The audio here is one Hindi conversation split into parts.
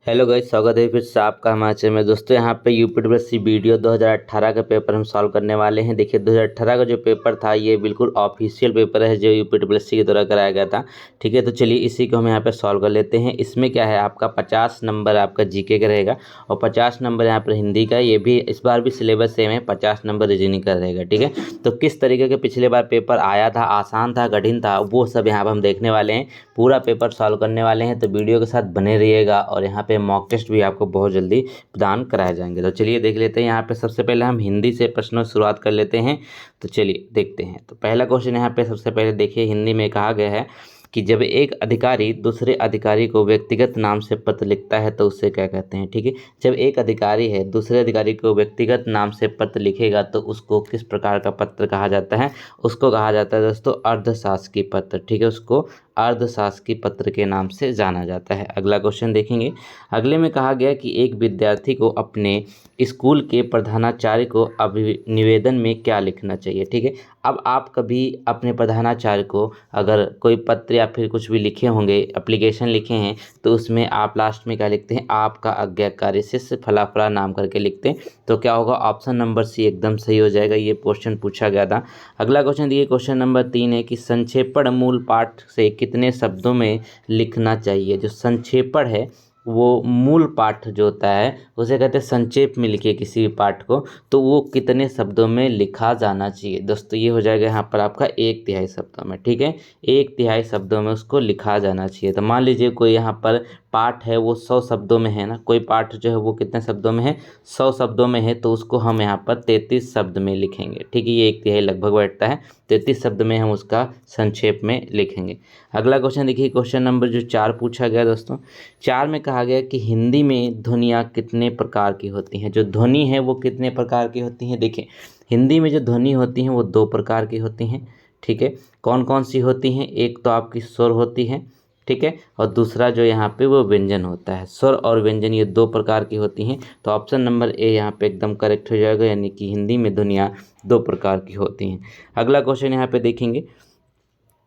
हेलो गाइस, स्वागत है फिर से आपका हमारे चैनल में। दोस्तों यहाँ पे यूपीडब्ल्यूएससी वीडियो 2018 का पेपर हम सॉल्व करने वाले हैं। देखिए 2018 का जो पेपर था ये बिल्कुल ऑफिशियल पेपर है जो यूपीडब्ल्यूएससी के द्वारा कराया गया था। ठीक है, तो चलिए इसी को हम यहाँ पे सॉल्व कर लेते हैं। इसमें क्या है, आपका 50 नंबर आपका जीके का रहेगा और 50 नंबर यहाँ पर हिंदी का। ये भी इस बार भी सिलेबस सेम है, 50 नंबर रीजनिंग का रहेगा। ठीक है, तो किस तरीके के पिछले बार पेपर आया था, आसान था, कठिन था, वो सब यहाँ पर हम देखने वाले हैं। पूरा पेपर सॉल्व करने वाले हैं, तो वीडियो के साथ बने रहिएगा। और यहाँ पे मॉक टेस्ट भी आपको बहुत जल्दी प्रदान कराए जाएंगे। तो चलिए देख लेते हैं। यहाँ पे सबसे पहले हम हिंदी से प्रश्नों की शुरुआत कर लेते हैं। तो चलिए देखते हैं। तो पहला क्वेश्चन यहाँ पे सबसे पहले देखिए, हिंदी में कहा गया है कि जब एक अधिकारी दूसरे अधिकारी को व्यक्तिगत नाम से पत्र लिखता है तो उसे क्या कहते हैं। ठीक है, जब एक अधिकारी है दूसरे अधिकारी को व्यक्तिगत नाम से पत्र लिखेगा तो उसको किस प्रकार का पत्र कहा जाता है। उसको कहा जाता है दोस्तों अर्धशासकीय पत्र। ठीक है, उसको अर्धशासकीय पत्र के नाम से जाना जाता है। अगला क्वेश्चन देखेंगे। अगले में कहा गया कि एक विद्यार्थी को अपने स्कूल के प्रधानाचार्य को निवेदन में क्या लिखना चाहिए। ठीक है, अब आप कभी अपने प्रधानाचार्य को अगर कोई पत्र या फिर कुछ भी लिखे होंगे, एप्लीकेशन लिखे हैं, तो उसमें आप लास्ट में क्या लिखते हैं, आपका आज्ञाकारी शिष्य फला फला नाम करके लिखते हैं। तो क्या होगा, ऑप्शन नंबर सी एकदम सही हो जाएगा। ये क्वेश्चन पूछा गया था। अगला क्वेश्चन देखिए, क्वेश्चन नंबर 3 है कि संक्षेपण मूल पाठ से कितने शब्दों में लिखना चाहिए। जो संक्षेपण है वो मूल पाठ जो होता है उसे कहते हैं संक्षेप में लिखिए किसी भी पाठ को, तो वो कितने शब्दों में लिखा जाना चाहिए। दोस्तों ये हो जाएगा यहाँ पर आपका 1/3 शब्दों में। ठीक है, 1/3 शब्दों में उसको लिखा जाना चाहिए। तो मान लीजिए कोई यहाँ पर पाठ है वो 100 शब्दों में है ना, कोई पाठ जो है वो कितने शब्दों में है, 100 शब्दों में है, तो उसको हम यहाँ पर 33 शब्द में लिखेंगे। ठीक है, ये 1/3 लगभग बैठता है, 33 शब्द में हम उसका संक्षेप में लिखेंगे। अगला क्वेश्चन देखिए, क्वेश्चन नंबर जो 4 पूछा गया दोस्तों। 4 में कहा गया कि हिंदी में ध्वनियाँ कितने प्रकार की होती हैं। जो ध्वनि है वो कितने प्रकार की होती हैं। देखिए हिंदी में जो ध्वनि होती हैं वो 2 प्रकार की होती हैं। ठीक है, कौन कौन सी होती हैं, एक तो आपकी स्वर होती है। ठीक है, और दूसरा जो यहाँ पे वो व्यंजन होता है। स्वर और व्यंजन ये 2 प्रकार की होती हैं। तो ऑप्शन नंबर ए यहाँ पे एकदम करेक्ट हो जाएगा, यानी कि हिंदी में ध्वनियाँ 2 प्रकार की होती हैं। अगला क्वेश्चन यहाँ पे देखेंगे,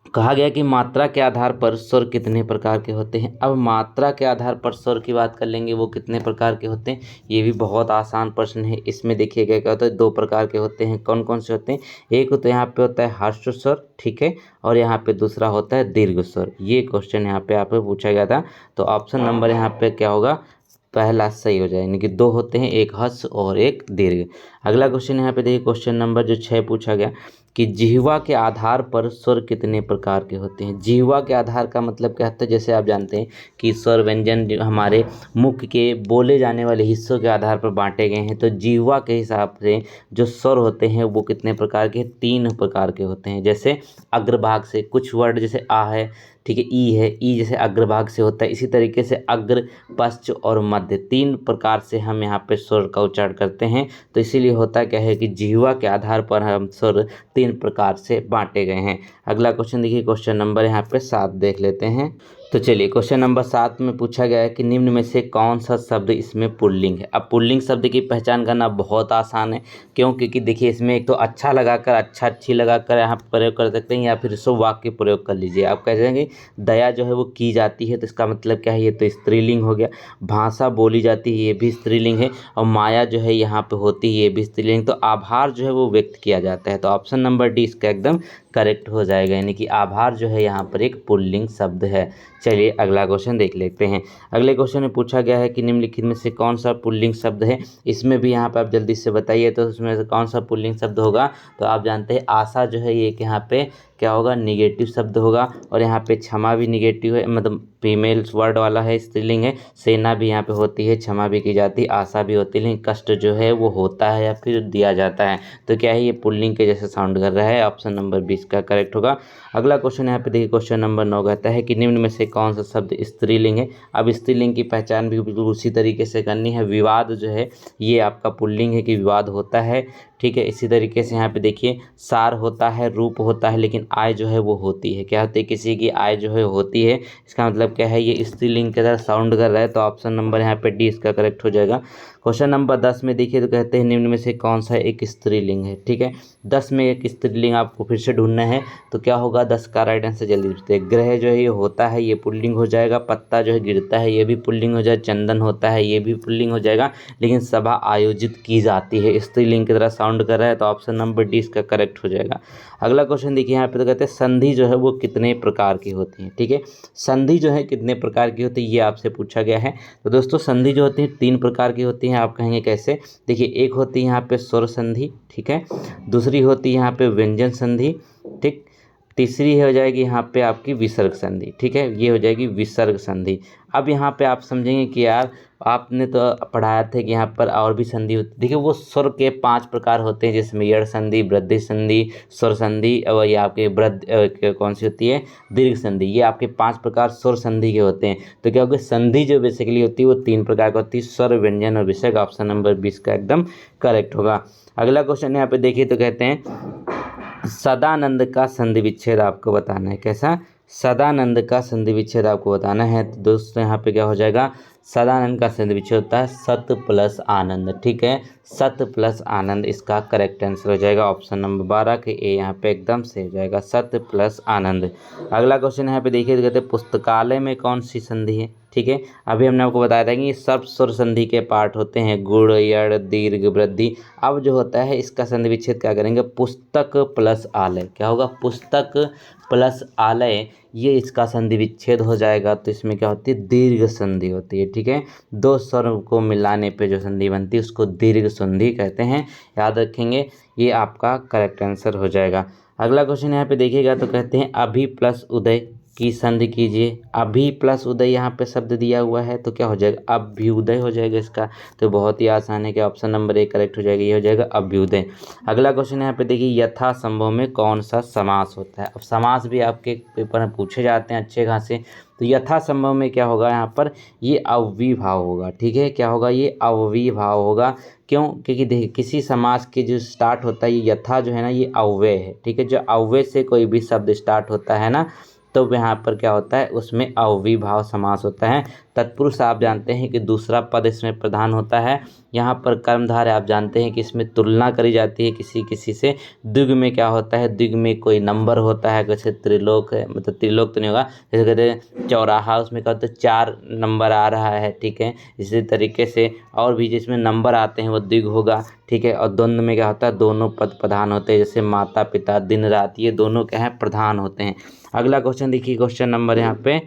कहा गया कि मात्रा के आधार पर स्वर कितने प्रकार के होते हैं। अब मात्रा के आधार पर स्वर की बात कर लेंगे, वो कितने प्रकार के होते हैं। ये भी बहुत आसान प्रश्न है। इसमें देखिएगा क्या होता है, 2 प्रकार के होते हैं। कौन कौन से होते हैं, एक तो यहाँ पे होता है हर्ष स्वर, ठीक है, और यहाँ पे दूसरा होता है दीर्घ स्वर। ये क्वेश्चन यहाँ पे आपको पूछा गया था। तो ऑप्शन नंबर यहाँ पे क्या होगा, पहला सही हो जाए, यानी कि 2 होते हैं, एक हर्ष और एक दीर्घ। अगला क्वेश्चन यहाँ पे देखिए, क्वेश्चन नंबर जो 6 पूछा गया कि जिह्वा के आधार पर स्वर कितने प्रकार के होते हैं। जिह्वा के आधार का मतलब क्या होता है, जैसे आप जानते हैं कि स्वर व्यंजन जो हमारे मुख के बोले जाने वाले हिस्सों के आधार पर बांटे गए हैं। तो जिह्वा के हिसाब से जो स्वर होते हैं वो कितने प्रकार के, 3 प्रकार के होते हैं। जैसे अग्रभाग से कुछ वर्ड, जैसे आ है, ठीक है, ई है, ई जैसे अग्रभाग से होता है। इसी तरीके से अग्र, पश्च और मध्य 3 प्रकार से हम यहाँ पे स्वर का उच्चारण करते हैं। तो इसीलिए होता क्या है कि जिह्वा के आधार पर हम स्वर 3 प्रकार से बांटे गए हैं। अगला क्वेश्चन देखिए, क्वेश्चन नंबर यहाँ पे 7 देख लेते हैं। तो चलिए क्वेश्चन नंबर 7 में पूछा गया है कि निम्न में से कौन सा शब्द इसमें पुल्लिंग है। अब पुल्लिंग शब्द की पहचान करना बहुत आसान है। क्यों, क्योंकि देखिए इसमें एक तो अच्छा लगाकर, अच्छा अच्छी लगाकर यहाँ प्रयोग कर सकते हैं, या फिर सो वाक्य प्रयोग कर लीजिए। आप कह देंगे दया जो है वो की जाती है, तो इसका मतलब क्या है, ये तो स्त्रीलिंग हो गया। भाषा बोली जाती है, ये भी स्त्रीलिंग है। और माया जो है यहाँ पे होती है, ये भी स्त्रीलिंग। तो आभार जो है वो व्यक्त किया जाता है। तो ऑप्शन नंबर डी इसका एकदम करेक्ट हो जाएगा, यानी कि आभार जो है यहाँ पर एक पुल्लिंग शब्द है। चलिए अगला क्वेश्चन देख लेते हैं। अगले क्वेश्चन में पूछा गया है कि निम्नलिखित में से कौन सा पुल्लिंग शब्द है। इसमें भी यहाँ पे आप जल्दी से बताइए, तो उसमें से कौन सा पुल्लिंग शब्द होगा। तो आप जानते हैं आशा जो है ये यहाँ पे क्या होगा, निगेटिव शब्द होगा। और यहाँ पे क्षमा भी निगेटिव है, मतलब फीमेल वर्ड वाला है, स्त्रीलिंग है। सेना भी यहाँ पे होती है, क्षमा भी की जाती है, आशा भी होती है, लेकिन कष्ट जो है वो होता है या फिर दिया जाता है। तो क्या है, ये पुल्लिंग के जैसे साउंड कर रहा है। ऑप्शन नंबर 20 का करेक्ट होगा। अगला क्वेश्चन यहाँ पे देखिए, क्वेश्चन नंबर 9 कहता है कि निम्न में से कौन सा शब्द स्त्रीलिंग है। अब स्त्रीलिंग की पहचान भी बिल्कुल उसी तरीके से करनी है। विवाद जो है ये आपका पुल्लिंग है कि विवाद होता है। ठीक है, इसी तरीके से यहाँ पे देखिए सार होता है, रूप होता है, लेकिन आय जो है वो होती है। क्या होती है, किसी की आय जो है होती है। इसका मतलब क्या है, ये स्त्रीलिंग के तरह साउंड कर रहा है, तो ऑप्शन नंबर यहाँ पे डी इसका करेक्ट हो जाएगा। क्वेश्चन नंबर 10 में देखिए तो कहते हैं निम्न में से कौन सा एक स्त्रीलिंग है। ठीक है, 10 में एक स्त्रीलिंग आपको फिर से ढूंढना है, तो क्या होगा 10 का राइट आंसर जल्दी पूछते हैं। ग्रह जो है ये होता है, ये पुल्लिंग हो जाएगा। पत्ता जो है गिरता है, ये भी पुल्लिंग हो जाएगा। चंदन होता है, ये भी पुल्लिंग हो जाएगा। लेकिन सभा आयोजित की जाती है, स्त्रीलिंग की तरह साउंड कर रहा है, तो ऑप्शन नंबर डी इसका करेक्ट हो जाएगा। अगला क्वेश्चन देखिए यहाँ पे, तो कहते हैं संधि जो है वो कितने प्रकार की होती है। ठीक है, संधि जो है कितने प्रकार की होती है ये आपसे पूछा गया है। तो दोस्तों संधि जो होती है 3 प्रकार की होती हैं। आप कहेंगे कैसे, देखिए एक होती है यहाँ पे स्वर संधि, ठीक है, दूसरी होती है यहाँ पे व्यंजन संधि, ठीक, तीसरी हो जाएगी यहाँ पे आपकी विसर्ग संधि। ठीक है, ये हो जाएगी विसर्ग संधि। अब यहाँ पे आप समझेंगे कि यार आपने तो पढ़ाया था कि यहाँ पर और भी संधि होती। देखिए वो स्वर के 5 प्रकार होते हैं, जिसमें यड़ संधि, वृद्धि संधि, स्वर संधि और ये आपके वृद्ध कौन सी होती है, दीर्घ संधि। ये आपके 5 प्रकार स्वर संधि के होते हैं। तो क्या होगा, संधि जो बेसिकली होती है वो 3 प्रकार की होती है, स्वर, व्यंजन और विसर्ग। ऑप्शन नंबर 20 का एकदम करेक्ट होगा। अगला क्वेश्चन यहाँ पे देखिए तो कहते हैं सदानंद का संधि विच्छेद आपको बताना है। कैसा, सदानंद का संधि विच्छेद आपको बताना है। तो दोस्तों यहाँ पे क्या हो जाएगा, सदानंद का संधि विच्छेद होता है सत प्लस आनंद। ठीक है, सत प्लस आनंद इसका करेक्ट आंसर हो जाएगा। ऑप्शन नंबर 12 के ए यहाँ पे एकदम से हो जाएगा, सत प्लस आनंद। अगला क्वेश्चन यहाँ पे देखिए तो कहते हैं पुस्तकालय में कौन सी संधि है। ठीक है, अभी हमने आपको बताया था कि ये सब स्वर संधि के पार्ट होते हैं, गुण, यड़, दीर्घ, वृद्धि। अब जो होता है इसका संधि विच्छेद क्या करेंगे, पुस्तक प्लस आलय। क्या होगा, पुस्तक प्लस आलय, ये इसका संधि विच्छेद हो जाएगा। तो इसमें क्या होती है, दीर्घ संधि होती है। ठीक है, 2 स्वर को मिलाने पे जो संधि बनती है उसको दीर्घ संधि कहते हैं, याद रखेंगे। ये आपका करेक्ट आंसर हो जाएगा। अगला क्वेश्चन यहाँ पे देखिएगा तो कहते हैं अभी प्लस उदय की संधि कीजिए। अभी प्लस उदय यहाँ पे शब्द दिया हुआ है, तो क्या हो जाएगा, अभ्युदय हो जाएगा इसका। तो बहुत ही आसान है कि ऑप्शन नंबर 1 करेक्ट हो जाएगा, ये हो जाएगा अभ्युदय। अगला क्वेश्चन यहाँ पे देखिए यथा संभव में कौन सा समास होता है। अब समास भी आपके पेपर में पूछे जाते हैं अच्छे खासे। तो यथा संभव में क्या होगा, यहाँ पर ये अव्ययीभाव होगा। ठीक है, क्या होगा, ये अव्ययीभाव होगा। क्यों, क्योंकि देखिए किसी समास के जो स्टार्ट होता है, ये यथा जो है ना ये अव्यय है। ठीक है, जो अव्यय से कोई भी शब्द स्टार्ट होता है ना, तो यहाँ पर क्या होता है, उसमें अव्ययीभाव समास होता है। तत्पुरुष आप जानते हैं कि दूसरा पद इसमें प्रधान होता है। यहाँ पर कर्मधारय आप जानते हैं कि इसमें तुलना करी जाती है किसी किसी से। द्विग में क्या होता है, द्विग में कोई नंबर होता है, जैसे त्रिलोक है, मतलब त्रिलोक तो नहीं होगा, जैसे कहते हैं चौराहा, उसमें क्या होता है 4 नंबर आ रहा है। ठीक है, इसी तरीके से और भी जिसमें नंबर आते हैं वो द्विग होगा। ठीक है, और द्वंद्व में क्या होता है, दोनों पद प्रधान होते हैं, जैसे माता पिता, दिन रात, ये दोनों क्या है, प्रधान होते हैं। अगला क्वेश्चन देखिए, क्वेश्चन नंबर यहाँ पे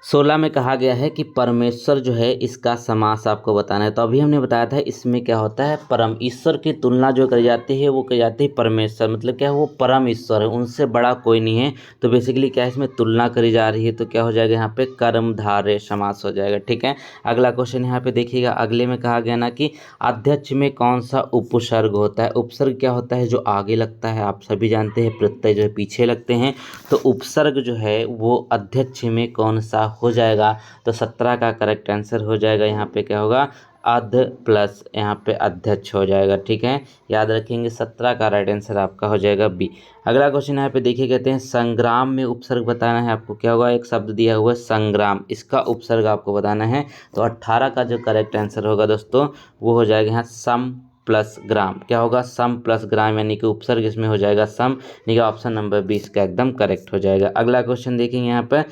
16 में कहा गया है कि परमेश्वर जो है इसका समास आपको बताना है। तो अभी हमने बताया था इसमें क्या होता है, परम ईश्वर की तुलना जो करी जाती है वो करी जाती है परमेश्वर, मतलब क्या है, वो परम ईश्वर है, उनसे बड़ा कोई नहीं है। तो बेसिकली क्या है, इसमें तुलना करी जा रही है। तो क्या हो जाएगा, यहाँ पे कर्मधारय समास हो जाएगा। ठीक है, अगला क्वेश्चन यहाँ पे देखिएगा, अगले में कहा गया ना कि अध्यक्ष में कौन सा उपसर्ग होता है। उपसर्ग क्या होता है, जो आगे लगता है, आप सभी जानते हैं। प्रत्यय जो है पीछे लगते हैं। तो उपसर्ग जो है वो अध्यक्ष में कौन सा हो जाएगा, तो 17 का करेक्ट आंसर हो जाएगा। यहाँ पे क्या होगा, अध प्लस यहाँ पे अध्यक्ष हो जाएगा। ठीक है, याद रखेंगे 17 का राइट आंसर आपका हो जाएगा बी। अगला क्वेश्चन यहाँ पे देखिए, कहते हैं संग्राम में उपसर्ग बताना है आपको। क्या होगा, एक शब्द दिया हुआ है संग्राम, इसका उपसर्ग आपको बताना है। तो 18 का जो करेक्ट आंसर होगा दोस्तों वो हो जाएगा यहाँ सम प्लस ग्राम। क्या होगा, सम प्लस ग्राम, यानी कि उपसर्ग इसमें हो जाएगा सम, यानी कि ऑप्शन नंबर 20 का एकदम करेक्ट हो जाएगा। अगला क्वेश्चन देखेंगे यहाँ पर,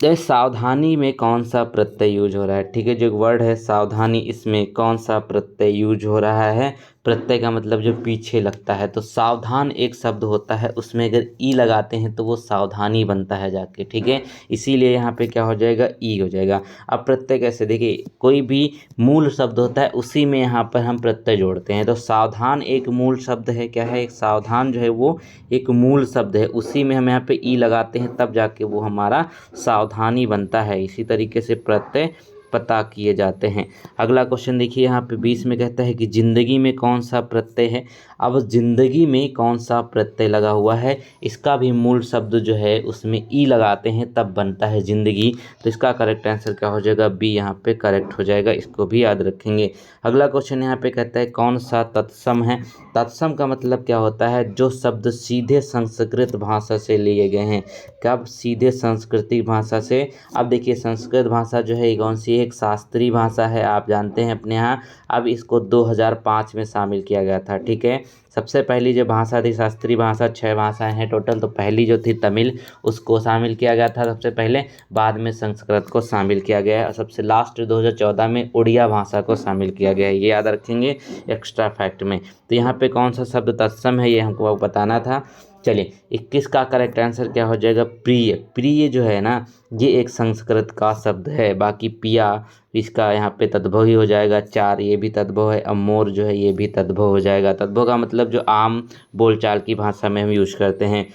सावधानी में कौन सा प्रत्यय यूज हो रहा है। ठीक है, जो वर्ड है सावधानी, इसमें कौन सा प्रत्यय यूज हो रहा है। प्रत्यय का मतलब जो पीछे लगता है। तो सावधान एक शब्द होता है, उसमें अगर ई लगाते हैं तो वो सावधानी बनता है जाके। ठीक है, इसीलिए यहाँ पे क्या हो जाएगा, ई हो जाएगा। अब प्रत्यय कैसे, देखिए कोई भी मूल शब्द होता है उसी में यहाँ पर हम प्रत्यय जोड़ते हैं। तो सावधान एक मूल शब्द है। क्या है, एक सावधान जो है वो एक मूल शब्द है, उसी में हम यहाँ पे ई लगाते हैं, तब जाके वो हमारा सावधानी बनता है। इसी तरीके से प्रत्यय पता किए जाते हैं। अगला क्वेश्चन देखिए यहाँ पे 20 में कहता है कि जिंदगी में कौन सा प्रत्यय है। अब जिंदगी में कौन सा प्रत्यय लगा हुआ है, इसका भी मूल शब्द जो है उसमें ई लगाते हैं तब बनता है जिंदगी। तो इसका करेक्ट आंसर क्या हो जाएगा, बी यहाँ पे करेक्ट हो जाएगा, इसको भी याद रखेंगे। अगला क्वेश्चन यहाँ पे कहता है कौन सा तत्सम है। तत्सम का मतलब क्या होता है, जो शब्द सीधे संस्कृत भाषा से लिए गए हैं। कब, सीधे संस्कृत भाषा से। अब देखिए संस्कृत भाषा जो है कौन सी, एक शास्त्रीय भाषा है, आप जानते हैं अपने यहाँ। अब इसको 2005 में शामिल किया गया था, ठीक है। सबसे पहली जो भाषा थी शास्त्रीय भाषा, 6 भाषाएं हैं टोटल, तो पहली जो थी तमिल, उसको शामिल किया गया था सबसे पहले, बाद में संस्कृत को शामिल किया गया है, और सबसे लास्ट 2014 में उड़िया भाषा को शामिल किया गया है। ये याद रखेंगे एक्स्ट्रा फैक्ट में। तो यहाँ पे कौन सा शब्द तत्सम है ये हमको बताना था। चलिए 21 का करेक्ट आंसर क्या हो जाएगा, प्रिय। प्रिय जो है ना, ये एक संस्कृत का शब्द है। बाकी पिया इसका यहाँ पे तद्भव ही हो जाएगा, चार ये भी तद्भव है, और मोर जो है ये भी तद्भव हो जाएगा। तद्भव का मतलब जो आम बोलचाल की भाषा में हम यूज करते हैं।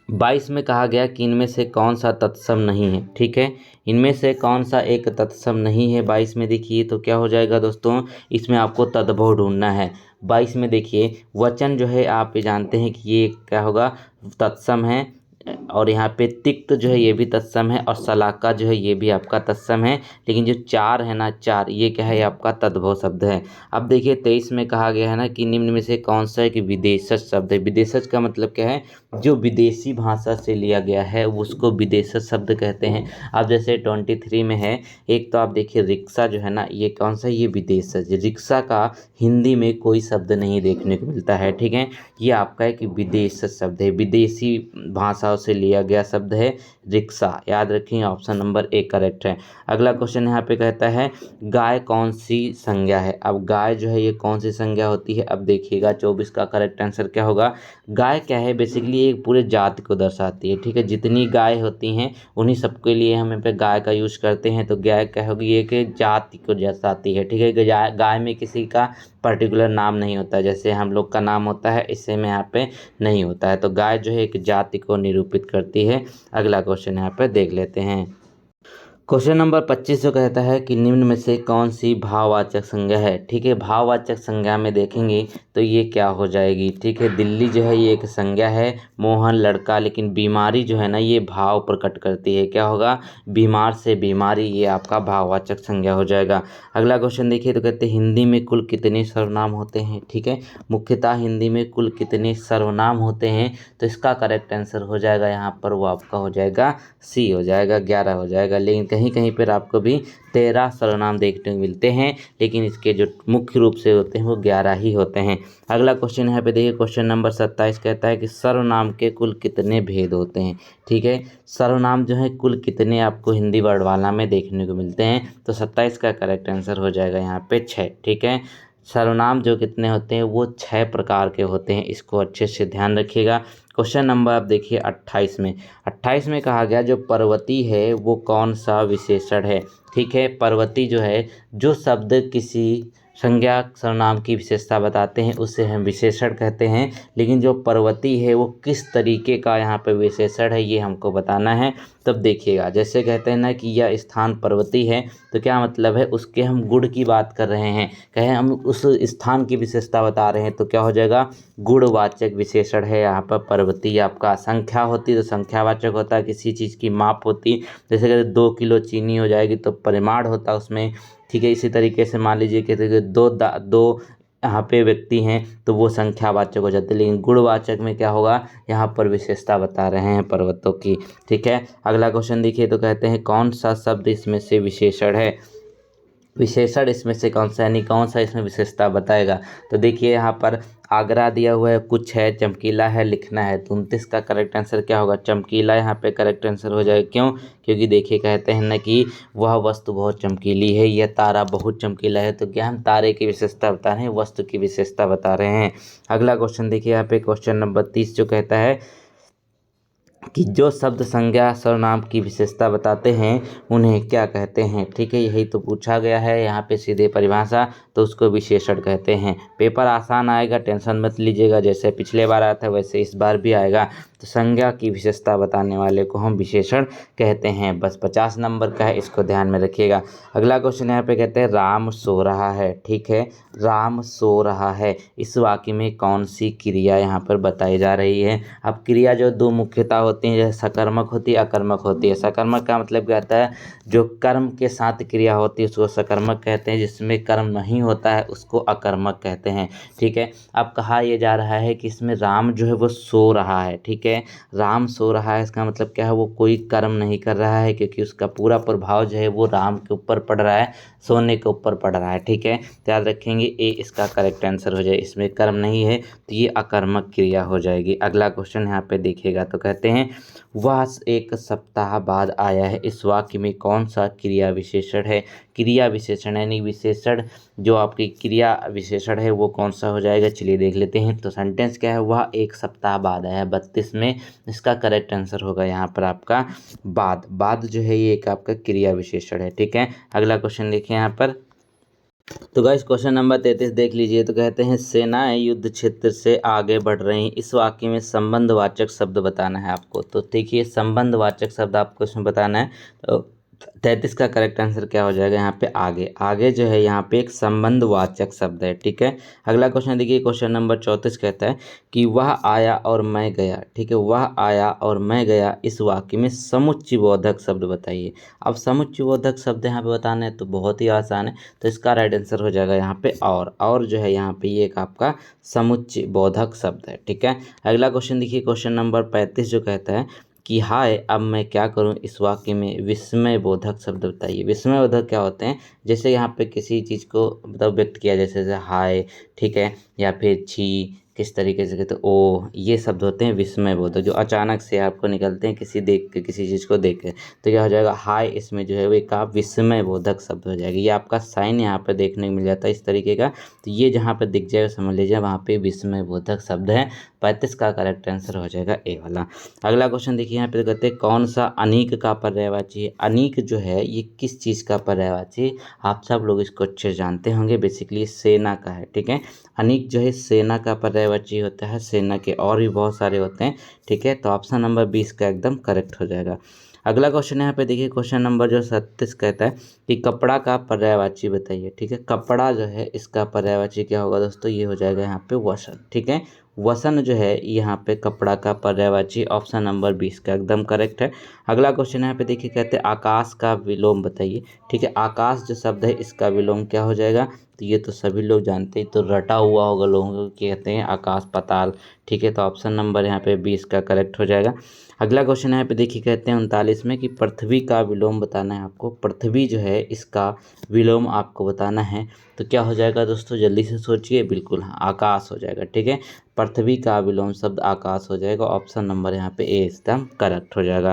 22 में कहा गया कि इनमें से कौन सा तत्सम नहीं है, ठीक है। इनमें से कौन सा एक तत्सम नहीं है 22 में, देखिए तो क्या हो जाएगा दोस्तों, इसमें आपको तद्भव ढूंढना है। 22 में देखिए वचन जो है आप जानते हैं कि ये क्या होगा, तत्सम है, और यहाँ पे तिक्त जो है ये भी तत्सम है, और सलाका जो है ये भी आपका तत्सम है। लेकिन जो चार है ना, चार ये क्या है, ये आपका तद्भव शब्द है। अब देखिए 23 में कहा गया है ना कि निम्न में से कौन सा है कि विदेशज शब्द है। विदेशज का मतलब क्या है, जो विदेशी भाषा से लिया गया है उसको विदेशज शब्द कहते हैं। अब जैसे 23 में है, एक तो आप देखिए रिक्शा जो है ना, ये कौन सा, ये विदेशज। रिक्शा का हिंदी में कोई शब्द नहीं देखने को मिलता है, ठीक है। ये आपका एक विदेशज शब्द है, विदेशी भाषाओं से लिया गया शब्द है रिक्शा, याद रखिए ऑप्शन नंबर ए करेक्ट है। अगला क्वेश्चन यहाँ पे कहता है गाय कौन सी संज्ञा है। अब गाय जो है ये कौन सी संज्ञा होती है, अब देखिएगा 24 का करेक्ट आंसर क्या होगा। गाय क्या है, बेसिकली एक पूरे जाति को दर्शाती है, ठीक है। जितनी गाय होती हैं उन्हीं सबके लिए हम यहाँ पे गाय का यूज करते हैं, तो गाय क्या होगी, एक जाति को दर्शाती है, ठीक है। गाय में किसी का पर्टिकुलर नाम नहीं होता, जैसे हम लोग का नाम होता है, इससे में यहाँ पे नहीं होता है। तो गाय जो है एक जाति को निरूपित करती है। अगला क्वेश्चन यहाँ पे देख लेते हैं। क्वेश्चन नंबर 25 जो कहता है कि निम्न में से कौन सी भाववाचक संज्ञा है, ठीक है। भाववाचक संज्ञा में देखेंगे तो ये क्या हो जाएगी, ठीक है। दिल्ली जो है ये एक संज्ञा है, मोहन लड़का, लेकिन बीमारी जो है ना ये भाव प्रकट करती है, क्या होगा, बीमार से बीमारी, ये आपका भाववाचक संज्ञा हो जाएगा। अगला क्वेश्चन देखिए तो कहते हैं हिंदी में कुल कितने सर्वनाम होते हैं, ठीक है। मुख्यतः हिंदी में कुल कितने सर्वनाम होते हैं, तो इसका करेक्ट आंसर हो जाएगा यहाँ पर, वो आपका हो जाएगा सी हो जाएगा, 11 हो जाएगा। लेकिन कहीं कहीं पर आपको भी 13 सर्वनाम देखने को मिलते हैं, लेकिन इसके जो मुख्य रूप से होते हैं वो 11 ही होते हैं। अगला क्वेश्चन यहाँ पे देखिए क्वेश्चन नंबर 27 कहता है कि सर्वनाम के कुल कितने भेद होते हैं, ठीक है। सर्वनाम जो है कुल कितने आपको हिंदी वर्णमाला में देखने को मिलते हैं, तो 27 का करेक्ट आंसर हो जाएगा यहाँ पे 6, ठीक है। सर्वनाम जो कितने होते हैं वो 6 प्रकार के होते हैं, इसको अच्छे से ध्यान रखिएगा। क्वेश्चन नंबर आप देखिए 28 में, 28 में कहा गया जो पर्वती है वो कौन सा विशेषण है, ठीक है। पर्वती जो है, जो शब्द किसी संज्ञा सर्वनाम की विशेषता बताते हैं उसे हम विशेषण कहते हैं, लेकिन जो पर्वती है वो किस तरीके का यहाँ पे विशेषण है ये हमको बताना है। तब देखिएगा, जैसे कहते हैं ना कि यह स्थान पर्वती है, तो क्या मतलब है, उसके हम गुण की बात कर रहे हैं, कहें हम उस स्थान की विशेषता बता रहे हैं, तो क्या हो जाएगा, गुणवाचक विशेषण है यहाँ पर पर्वती। आपका संख्या होती तो संख्यावाचक होता है, किसी चीज़ की माप होती, जैसे कहते 2 किलो चीनी हो जाएगी तो परिमाण होता उसमें, ठीक है। इसी तरीके से मान लीजिए कहते हैं दो यहाँ पे व्यक्ति हैं तो वो संख्यावाचक हो जाते हैं, लेकिन गुणवाचक में क्या होगा, यहाँ पर विशेषता बता रहे हैं पर्वतों की, ठीक है। अगला क्वेश्चन देखिए तो कहते हैं कौन सा शब्द इसमें से विशेषण है, विशेषण इसमें से कौन सा, यानी कौन सा इसमें विशेषता बताएगा। तो देखिए यहाँ पर आगरा दिया हुआ है, कुछ है, चमकीला है, लिखना है, तो 29 का करेक्ट आंसर क्या होगा, चमकीला यहाँ पे करेक्ट आंसर हो जाएगा। क्यों, क्योंकि देखिए कहते हैं ना कि वह वस्तु बहुत चमकीली है, यह तारा बहुत चमकीला है, तो क्या हम तारे की विशेषता बता रहे हैं, वस्तु की विशेषता बता रहे हैं। अगला क्वेश्चन देखिए यहाँ पे क्वेश्चन नंबर 30 जो कहता है कि जो शब्द संज्ञा सर्वनाम की विशेषता बताते हैं उन्हें क्या कहते हैं, ठीक है। यही तो पूछा गया है यहाँ पे सीधे परिभाषा, तो उसको विशेषण कहते हैं। पेपर आसान आएगा, टेंशन मत लीजिएगा, जैसे पिछले बार आया था वैसे इस बार भी आएगा। तो संज्ञा की विशेषता बताने वाले को हम विशेषण कहते हैं। बस 50 नंबर का है, इसको ध्यान में रखिएगा। अगला क्वेश्चन यहाँ पे कहते हैं राम सो रहा है। ठीक है, राम सो रहा है, इस वाक्य में कौन सी क्रिया यहाँ पर बताई जा रही है। अब क्रिया जो दो मुख्यतः होती हैं, जैसे सकर्मक होती है, अकर्मक होती है। सकर्मक का मतलब क्या होता है, जो कर्म के साथ क्रिया होती है उसको सकर्मक कहते हैं, जिसमें कर्म नहीं होता है उसको अकर्मक कहते हैं। ठीक है, अब कहा यह जा रहा है कि इसमें राम जो है वो सो रहा है। ठीक है, राम सो रहा है, इसका मतलब क्या है, वो कोई कर्म नहीं कर रहा है, क्योंकि उसका पूरा प्रभाव जो है वो राम के ऊपर पड़ रहा है, सोने के ऊपर पड़ रहा है। ठीक है, तो याद रखेंगे ए इसका करेक्ट आंसर हो जाए। इसमें कर्म नहीं है तो ये अकर्मक क्रिया हो जाएगी। अगला क्वेश्चन यहाँ पे देखिएगा, तो कहते हैं वह 1 सप्ताह बाद आया है, इस वाक्य में कौन सा क्रिया विशेषण है। क्रिया विशेषण यानी विशेषण, जो आपकी क्रिया विशेषण है वो कौन सा हो जाएगा, चलिए देख लेते हैं। तो सेंटेंस क्या है, वह 1 सप्ताह बाद आया है, 32 में इसका करेक्ट आंसर होगा यहाँ पर आपका बाद। बाद जो है ये एक आपका क्रिया विशेषण है। ठीक है, अगला क्वेश्चन देखिए यहाँ पर। तो गाइस क्वेश्चन नंबर 33 देख लीजिए। तो कहते हैं सेनाएं युद्ध क्षेत्र से आगे बढ़ रही, इस वाक्य में संबंधवाचक शब्द बताना है आपको। तो देखिए संबंधवाचक शब्द आपको इसमें बताना है। तो 33 का करेक्ट आंसर क्या हो जाएगा, यहाँ पे आगे। आगे जो है यहाँ पे एक संबंधवाचक शब्द है। ठीक है, अगला क्वेश्चन देखिए, क्वेश्चन नंबर 34 कहता है कि वह आया और मैं गया। ठीक है, वह आया और मैं गया, इस वाक्य में समुच्चयबोधक शब्द बताइए। अब समुच्चयबोधक शब्द यहाँ पे बताना है तो बहुत ही आसान है, तो इसका राइट आंसर हो जाएगा यहाँ पे और जो है यहाँ पे ये एक आपका समुच्चयबोधक शब्द है। ठीक है, अगला क्वेश्चन देखिए, क्वेश्चन नंबर 35 जो कहता है कि हाय अब मैं क्या करूं, इस वाक्य में विस्मय बोधक शब्द बताइए। विस्मय बोधक क्या होते हैं, जैसे यहाँ पे किसी चीज़ को मतलब व्यक्त किया, जैसे हाय, ठीक है, या फिर छी, किस तरीके से कहते ओ, ये शब्द होते हैं विस्मय बोधक, जो अचानक से आपको निकलते हैं किसी देख के, किसी चीज़ को देख के। तो क्या हो जाएगा, हाय इसमें जो है वो एक आप विस्मय बोधक शब्द हो जाएगा। ये आपका साइन यहाँ पर देखने को मिल जाता है इस तरीके का, तो ये जहाँ पर दिख जाएगा समझ लीजिए वहाँ पे विस्मय बोधक शब्द है। 35 का करेक्ट आंसर हो जाएगा ए वाला। अगला क्वेश्चन देखिए, यहाँ पे कहते हैं कौन सा अनीक का पर्यायवाची है। अनीक जो है ये किस चीज़ का पर्यायवाची है, आप सब लोग इसको अच्छे जानते होंगे, बेसिकली सेना का है। ठीक है, अनीक जो है सेना का पर्यायवाची होता है, सेना के और भी बहुत सारे होते हैं। ठीक है, तो ऑप्शन नंबर 20 का एकदम करेक्ट हो जाएगा। अगला क्वेश्चन यहाँ पे देखिए, क्वेश्चन नंबर जो 37 कहता है कि कपड़ा का पर्यायवाची बताइए। ठीक है, कपड़ा जो है इसका पर्यायवाची क्या होगा दोस्तों, ये हो जाएगा यहाँ पे वसन। ठीक है, वसन जो है यहाँ पे कपड़ा का पर्यायवाची, ऑप्शन नंबर 20 का एकदम करेक्ट है। अगला क्वेश्चन यहाँ पे देखिए, कहते हैं आकाश का विलोम बताइए। ठीक है, आकाश जो शब्द है इसका विलोम क्या हो जाएगा, तो ये तो सभी लोग जानते हैं, तो रटा हुआ होगा लोगों को, कहते हैं आकाश पाताल। ठीक है, तो ऑप्शन नंबर यहाँ पे 20 का करेक्ट हो जाएगा। अगला क्वेश्चन यहाँ पे देखिए, कहते हैं 39 में कि पृथ्वी का विलोम बताना है आपको। पृथ्वी जो है इसका विलोम आपको बताना है, तो क्या हो जाएगा दोस्तों, जल्दी से सोचिए। बिल्कुल हाँ, आकाश हो जाएगा। ठीक है, पृथ्वी का विलोम शब्द आकाश हो जाएगा, ऑप्शन नंबर यहाँ पे ए एकदम करेक्ट हो जाएगा।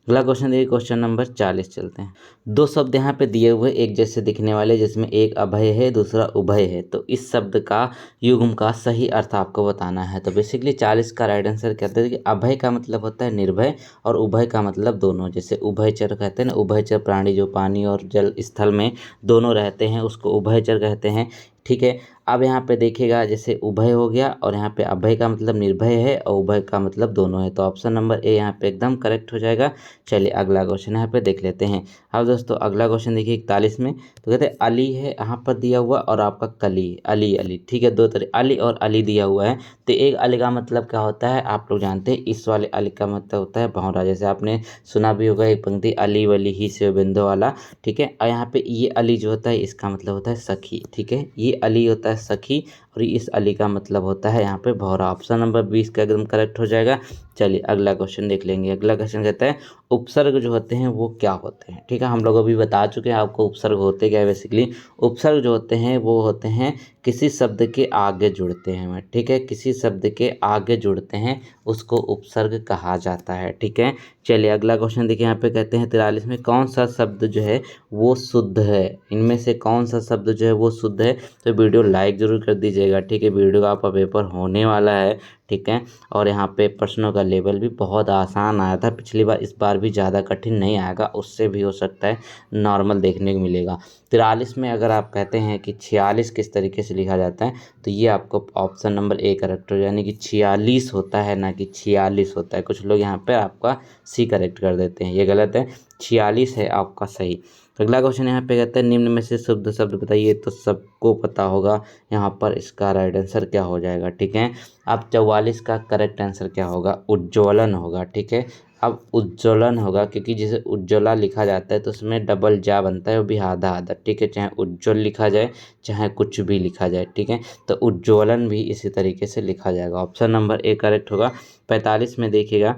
अगला क्वेश्चन देखिए, क्वेश्चन नंबर 40 चलते हैं। दो शब्द यहाँ पे दिए हुए एक जैसे दिखने वाले, जिसमें एक अभय है दूसरा उभय है, तो इस शब्द का युग्म का सही अर्थ आपको बताना है। तो बेसिकली 40 का राइट आंसर कहते हैं कि अभय का मतलब होता है निर्भय, और उभय का मतलब दोनों। जैसे उभयचर कहते हैं ना, उभयचर प्राणी जो पानी और जल स्थल में दोनों रहते हैं उसको उभयचर कहते हैं। ठीक है, अब यहाँ पे देखिएगा, जैसे उभय हो गया और यहाँ पे अभय का मतलब निर्भय है और उभय का मतलब दोनों है, तो ऑप्शन नंबर ए यहाँ पे एकदम करेक्ट हो जाएगा। चलिए अगला क्वेश्चन यहाँ पे देख लेते हैं। अब दोस्तों अगला क्वेश्चन देखिए 41 में, तो कहते हैं अली है यहाँ पर दिया हुआ और आपका कली, अली अली। ठीक है, दो तरह अली और अली दिया हुआ है, तो एक अली का मतलब क्या होता है आप लोग जानते हैं, इस वाले अली का मतलब होता है भौरा, जैसे आपने सुना भी होगा एक पंक्ति, अली वली ही से बिंदु वाला। ठीक है, और यहाँ पे ये अली जो होता है इसका मतलब होता है सखी। ठीक है, ये अली होता है सखी और इस अली का मतलब होता है यहाँ पे भौरा। ऑप्शन नंबर 20 का एकदम करेक्ट हो जाएगा। चलिए अगला क्वेश्चन देख लेंगे। अगला क्वेश्चन कहता है उपसर्ग जो होते हैं वो क्या होते हैं। ठीक है, हम लोग अभी बता चुके हैं आपको उपसर्ग होते क्या है। बेसिकली उपसर्ग जो होते हैं वो होते हैं किसी शब्द के आगे जुड़ते हैं। ठीक है, किसी शब्द के आगे जुड़ते हैं उसको उपसर्ग कहा जाता है। ठीक है, चलिए अगला क्वेश्चन देखिए, यहाँ पे कहते हैं 43 में कौन सा शब्द जो है वो शुद्ध है, इनमें से कौन सा शब्द जो है वो शुद्ध है। तो वीडियो लाइक जरूर कर दीजिएगा। ठीक है, वीडियो का आपका पेपर होने वाला है। ठीक है, और यहाँ पे प्रश्नों का लेवल भी बहुत आसान आया था पिछली बार, इस बार भी ज़्यादा कठिन नहीं आएगा, उससे भी हो सकता है नॉर्मल देखने को मिलेगा। 43 में अगर आप कहते हैं कि 46 किस तरीके से लिखा जाता है, तो ये आपको ऑप्शन नंबर ए करेक्ट हो, यानी कि 46 होता है ना कि 46 होता है। कुछ लोग यहाँ पे आपका सी करेक्ट कर देते हैं, ये गलत है, 46 है आपका सही। अगला क्वेश्चन यहाँ पे कहता है निम्न में से शुद्ध शब्द बताइए, तो सबको पता होगा यहाँ पर इसका राइट आंसर क्या हो जाएगा, ठीक है। अब 44 का करेक्ट आंसर क्या होगा, उज्ज्वलन होगा, ठीक है। अब उज्ज्वलन होगा क्योंकि जिसे उज्ज्वला लिखा जाता है तो उसमें डबल जा बनता है, वो भी आधा आधा, ठीक है। चाहे उज्ज्वल लिखा जाए चाहे कुछ भी लिखा जाए, ठीक है। तो उज्ज्वलन भी इसी तरीके से लिखा जाएगा, ऑप्शन नंबर ए करेक्ट होगा। 45 में देखिएगा,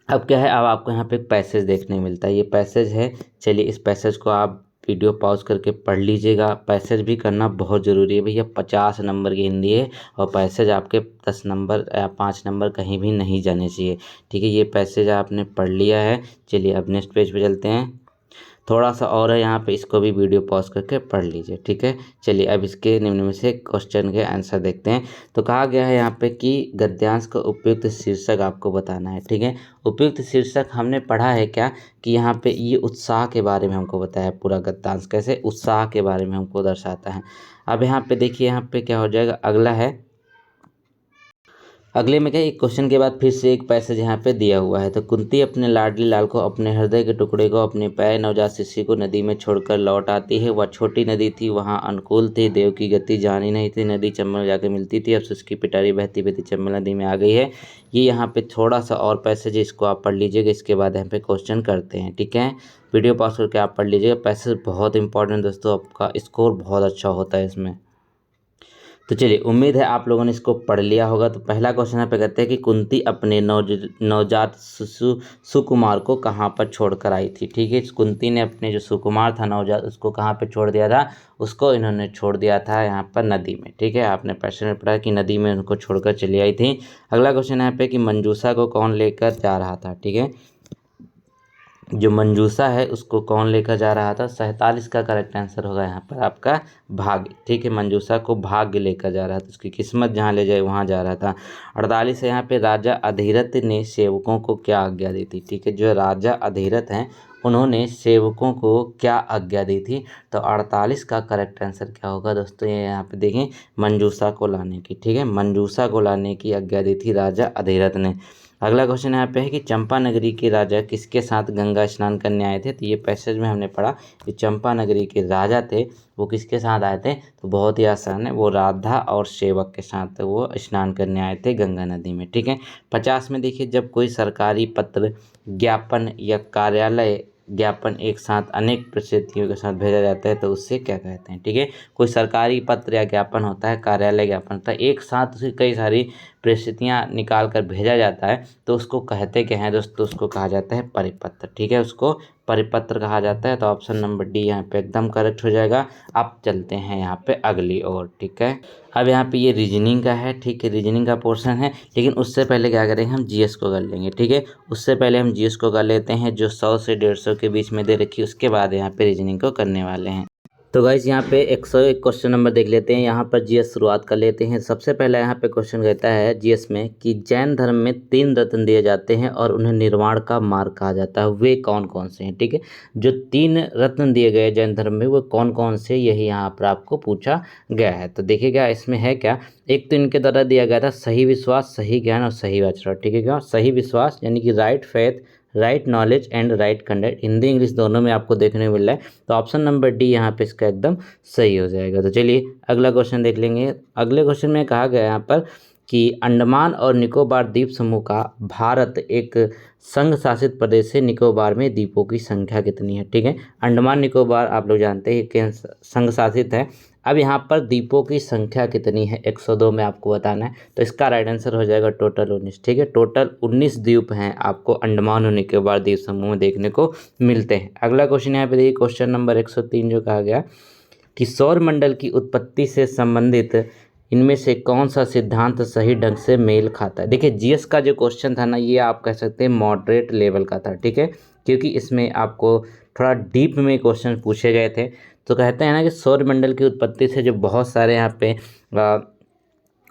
अब क्या है, अब आपको यहाँ पे एक पैसेज देखने मिलता है, ये पैसेज है। चलिए इस पैसेज को आप वीडियो पॉज करके पढ़ लीजिएगा, पैसेज भी करना बहुत ज़रूरी है भैया। 50 नंबर की हिंदी है और पैसेज आपके 10 नंबर या 5 नंबर कहीं भी नहीं जाने चाहिए, ठीक है। ये पैसेज आपने पढ़ लिया है। चलिए अब नेक्स्ट पेज पे चलते हैं, थोड़ा सा और है यहाँ पे, इसको भी वीडियो पॉज करके पढ़ लीजिए, ठीक है। चलिए अब इसके निम्न में से क्वेश्चन के आंसर देखते हैं। तो कहा गया है यहाँ पे कि गद्यांश का उपयुक्त शीर्षक आपको बताना है, ठीक है। उपयुक्त शीर्षक हमने पढ़ा है क्या कि यहाँ पे ये उत्साह के बारे में हमको बताया, पूरा गद्यांश कैसे उत्साह के बारे में हमको दर्शाता है। अब यहाँ पे देखिए, यहाँ पे क्या हो जाएगा, अगला है, अगले में क्या, एक क्वेश्चन के बाद फिर से एक पैसेज यहाँ पे दिया हुआ है। तो कुंती अपने लाडली लाल को, अपने हृदय के टुकड़े को, अपने प्यारे नवजात शिशु को नदी में छोड़कर लौट आती है। वह छोटी नदी थी, वहाँ अनुकूल थी, देव की गति जानी नहीं थी, नदी चंबल जाके मिलती थी, अब उसकी पिटारी बहती बहती चंबल नदी में आ गई है। ये यहाँ पे थोड़ा सा और पैसेज, इसको आप पढ़ लीजिएगा, इसके बाद यहाँ पे क्वेश्चन करते हैं, ठीक है। वीडियो पॉज करके आप पढ़ लीजिएगा, पैसेज बहुत इंपॉर्टेंट दोस्तों, आपका स्कोर बहुत अच्छा होता है इसमें। तो चलिए उम्मीद है आप लोगों ने इसको पढ़ लिया होगा। तो पहला क्वेश्चन यहाँ पे कहते हैं कि कुंती अपने नवजात शिशु सुकुमार को कहाँ पर छोड़कर आई थी, ठीक है। कुंती ने अपने जो सुकुमार था नवजात, उसको कहाँ पे छोड़ दिया था, उसको इन्होंने छोड़ दिया था यहाँ पर नदी में, ठीक है। आपने पैसे में पढ़ा कि नदी में उनको छोड़कर चली आई थी। अगला क्वेश्चन यहाँ पे कि मंजूषा को कौन लेकर जा रहा था, ठीक है। जो मंजूषा है उसको कौन लेकर जा रहा था, 47 का करेक्ट आंसर होगा यहाँ पर आपका भाग्य, ठीक है। मंजूषा को भाग्य लेकर जा रहा था, उसकी किस्मत जहाँ ले जाए वहाँ जा रहा था। 48 है यहाँ पे, राजा अधिरथ ने सेवकों को क्या आज्ञा दी थी, ठीक है। जो राजा अधिरथ हैं उन्होंने सेवकों को क्या आज्ञा दी थी, तो 48 का करेक्ट आंसर क्या होगा दोस्तों, ये यहाँ पे देखें, मंजूषा को लाने की, ठीक है। मंजूषा को लाने की आज्ञा दी थी राजा अधिरथ ने। अगला क्वेश्चन यहाँ पे है कि चंपा नगरी के राजा किसके साथ गंगा स्नान करने आए थे। तो ये पैसेज में हमने पढ़ा कि चंपा नगरी के राजा थे वो किसके साथ आए थे, तो बहुत ही आसान है, वो राधा और सेवक के साथ वो स्नान करने आए थे गंगा नदी में, ठीक है। 50 में देखिए, जब कोई सरकारी पत्र, ज्ञापन या कार्यालय ज्ञापन एक साथ अनेक परिस्थितियों के साथ भेजा जाता है तो उससे क्या कहते हैं, ठीक है। कोई सरकारी पत्र या ज्ञापन होता है, कार्यालय ज्ञापन होता है, एक साथ उसे कई सारी परिस्थितियाँ निकाल कर भेजा जाता है तो उसको कहते क्या हैं दोस्तों, उसको कहा जाता है परिपत्र, ठीक है। उसको परिपत्र कहा जाता है। तो ऑप्शन नंबर डी यहाँ पे एकदम करेक्ट हो जाएगा। अब चलते हैं यहाँ पे अगली ओर, ठीक है। अब यहाँ पे ये रीजनिंग का है, ठीक है, रीजनिंग का पोर्शन है, लेकिन उससे पहले क्या करेंगे, हम जीएस को कर लेंगे, ठीक है। उससे पहले हम जीएस को कर लेते हैं, जो 100 से 150 के बीच में दे रखी, उसके बाद यहाँ पे रीजनिंग को करने वाले हैं। तो गाइस यहाँ पे 101 क्वेश्चन नंबर देख लेते हैं। यहाँ पर जीएस शुरुआत कर लेते हैं। सबसे पहला यहाँ पे क्वेश्चन कहता है जीएस में कि जैन धर्म में 3 रत्न दिए जाते हैं और उन्हें निर्वाण का मार्ग कहा जाता है, वे कौन कौन से हैं, ठीक है। जो 3 रत्न दिए गए जैन धर्म में वो कौन कौन से, यही यहाँ पर आपको पूछा गया है। तो देखिएगा इसमें है क्या, एक तो इनके द्वारा दिया गया था सही विश्वास, सही ज्ञान और सही आचरण, ठीक है। क्या सही विश्वास यानी कि right faith, right knowledge and right conduct, Hindi English दोनों में आपको देखने को मिल रहा है। तो ऑप्शन नंबर डी यहाँ पे इसका एकदम सही हो जाएगा। तो चलिए अगला क्वेश्चन देख लेंगे। अगले क्वेश्चन में कहा गया यहाँ पर कि अंडमान और निकोबार द्वीप समूह का भारत एक संघ शासित प्रदेश है, निकोबार में द्वीपों की संख्या कितनी है, ठीक है। अंडमान निकोबार आप लोग जानते हैं कि संघ शासित है। अब यहाँ पर द्वीपों की संख्या कितनी है, 102 में आपको बताना है। तो इसका राइट आंसर हो जाएगा टोटल 19, ठीक है। टोटल 19 द्वीप हैं आपको अंडमान और निकोबार द्वीप समूह में देखने को मिलते हैं। अगला क्वेश्चन यहाँ पे देखिए, क्वेश्चन नंबर 103 जो कहा गया कि सौर मंडल की उत्पत्ति से संबंधित इनमें से कौन सा सिद्धांत सही ढंग से मेल खाता है। देखिए जीएस का जो क्वेश्चन था ना, ये आप कह सकते हैं मॉडरेट लेवल का था, ठीक है, क्योंकि इसमें आपको थोड़ा डीप में क्वेश्चन पूछे गए थे। तो कहते हैं ना कि सौर मंडल की उत्पत्ति से जो बहुत सारे यहाँ पे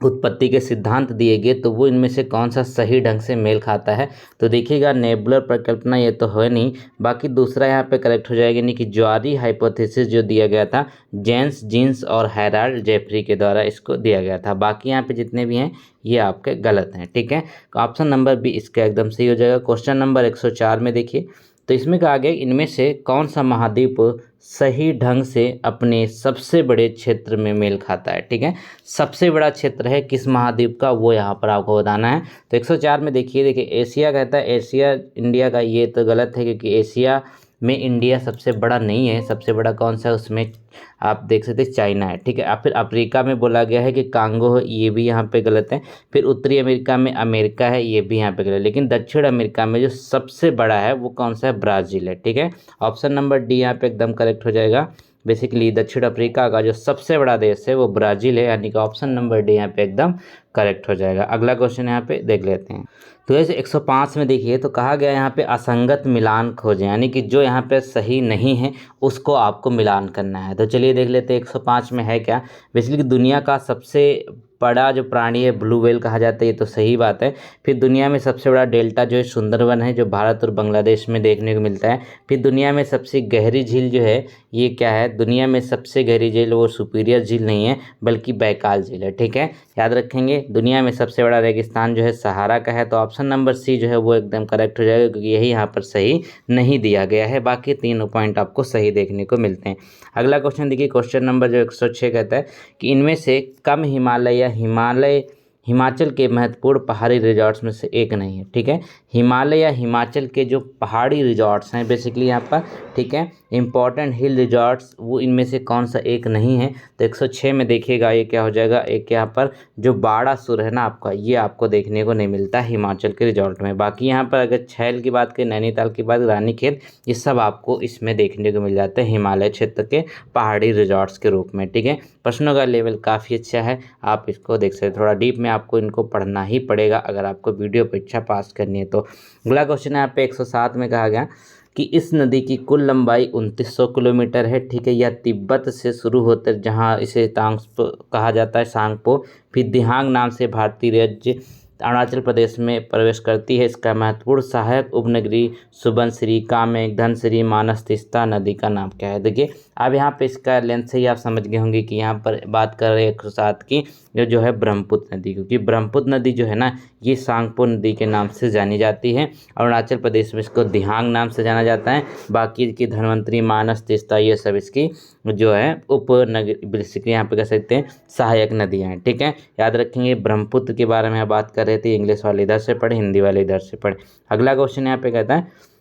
उत्पत्ति के सिद्धांत दिए गए, तो वो इनमें से कौन सा सही ढंग से मेल खाता है। तो देखिएगा नेबुलर परिकल्पना ये तो है नहीं, बाकी दूसरा यहाँ पे करेक्ट हो जाएगा, यानी कि ज्वारी हाइपोथेसिस जो दिया गया था जेम्स जीन्स और हैराल्ड जेफरी के द्वारा इसको दिया गया था। बाकी यहाँ पे जितने भी हैं ये आपके गलत हैं, ठीक है। तो ऑप्शन नंबर बी इसका एकदम सही हो जाएगा। क्वेश्चन नंबर 104 में देखिए, तो इसमें कहा गया इनमें से कौन सा महाद्वीप सही ढंग से अपने सबसे बड़े क्षेत्र में मेल खाता है, ठीक है। सबसे बड़ा क्षेत्र है किस महाद्वीप का, वो यहाँ पर आपको बताना है। तो 104 में देखिए एशिया कहता है, एशिया इंडिया का, ये तो गलत है क्योंकि एशिया में इंडिया सबसे बड़ा नहीं है। सबसे बड़ा कौन सा है उसमें आप देख सकते हैं चाइना है, ठीक है। फिर अफ्रीका में बोला गया है कि कांगो है, ये भी यहाँ पे गलत है। फिर उत्तरी अमेरिका में अमेरिका है, ये भी यहाँ पे गलत है। लेकिन दक्षिण अमेरिका में जो सबसे बड़ा है वो कौन सा है, ब्राज़ील है, ठीक है। ऑप्शन नंबर डी यहाँ पे एकदम करेक्ट हो जाएगा। बेसिकली दक्षिण अफ्रीका का जो सबसे बड़ा देश है वो ब्राज़ील है, यानी कि ऑप्शन नंबर डी यहाँ पे एकदम करेक्ट हो जाएगा। अगला क्वेश्चन यहाँ पे देख लेते हैं। तो ऐसे 105 में देखिए, तो कहा गया यहाँ पे असंगत मिलान खोजें, यानी कि जो यहाँ पे सही नहीं है उसको आपको मिलान करना है। तो चलिए देख लेते हैं 105 में है क्या। बेसिकली दुनिया का सबसे बड़ा जो प्राणी है ब्लू व्हेल कहा जाता है, ये तो सही बात है। फिर दुनिया में सबसे बड़ा डेल्टा जो है सुंदरवन है, जो भारत और बांग्लादेश में देखने को मिलता है। फिर दुनिया में सबसे गहरी झील जो है ये क्या है, दुनिया में सबसे गहरी झील वो सुपीरियर झील नहीं है बल्कि बैकाल झील है, ठीक है, याद रखेंगे। दुनिया में सबसे बड़ा रेगिस्तान जो है सहारा का है। तो ऑप्शन नंबर सी जो है वो एकदम करेक्ट हो जाएगा, क्योंकि यही यहाँ पर सही नहीं दिया गया है। बाकी तीनों पॉइंट आपको सही देखने को मिलते हैं। अगला क्वेश्चन देखिए, क्वेश्चन नंबर जो 106 कहता है कि इनमें से कम हिमाचल के महत्वपूर्ण पहाड़ी रिजॉर्ट्स में से एक नहीं है, ठीक है। हिमालय या हिमाचल के जो पहाड़ी रिजॉर्ट्स हैं बेसिकली यहाँ पर, ठीक है, इंपॉर्टेंट हिल रिजॉर्ट्स, वो इनमें से कौन सा एक नहीं है। तो 106 में देखिएगा ये क्या हो जाएगा, एक यहाँ पर जो बाड़ासुर है ना आपका, ये आपको देखने को नहीं मिलता हिमाचल के रिजॉर्ट में। बाकी यहाँ पर अगर छैल की बात करें, नैनीताल की बात, रानीखेत, ये सब आपको इसमें देखने को मिल जाते हैं हिमालय क्षेत्र के पहाड़ी रिजॉर्ट्स के रूप में, ठीक है। प्रश्नों का लेवल काफ़ी अच्छा है, आप इसको देख सकते हैं। थोड़ा डीप में आपको इनको पढ़ना ही पड़ेगा अगर आपको वीडियो परीक्षा पास करनी है तो। अगला क्वेश्चन है यहाँ पे 107 में कहा गया कि इस नदी की कुल लंबाई 2900 किलोमीटर है, ठीक है। यह तिब्बत से शुरू होकर जहाँ इसे तांगपो कहा जाता है, सांगपो, फिर दिहांग नाम से भारतीय राज्य अरुणाचल प्रदेश में प्रवेश करती है। इसका महत्वपूर्ण सहायक उपनगरी सुबनसिरी, कामेंग, धनसिरी, मानस, तीस्ता नदी का नाम क्या है। देखिए अब यहाँ पे इसका लेंथ से ही आप समझ गए होंगे कि यहाँ पर बात कर रहे हैं 107 की जो है ब्रह्मपुत्र नदी, क्योंकि ब्रह्मपुत्र नदी जो है ना ये सांगपो नदी के नाम से जानी जाती है। अरुणाचल प्रदेश में इसको दिहांग नाम से जाना जाता है। बाकी की धनवंतरी, मानस, तीस्ता, ये सब इसकी जो है उपनगर बेसिकली यहाँ पे कह सकते हैं सहायक नदियाँ हैं, ठीक है। याद रखेंगे ब्रह्मपुत्र के बारे में बात कर रहे थे, इंग्लिश वाले इधर से पढ़े, हिंदी वाले इधर से पढ़े। अगला क्वेश्चन यहाँ पे कहता है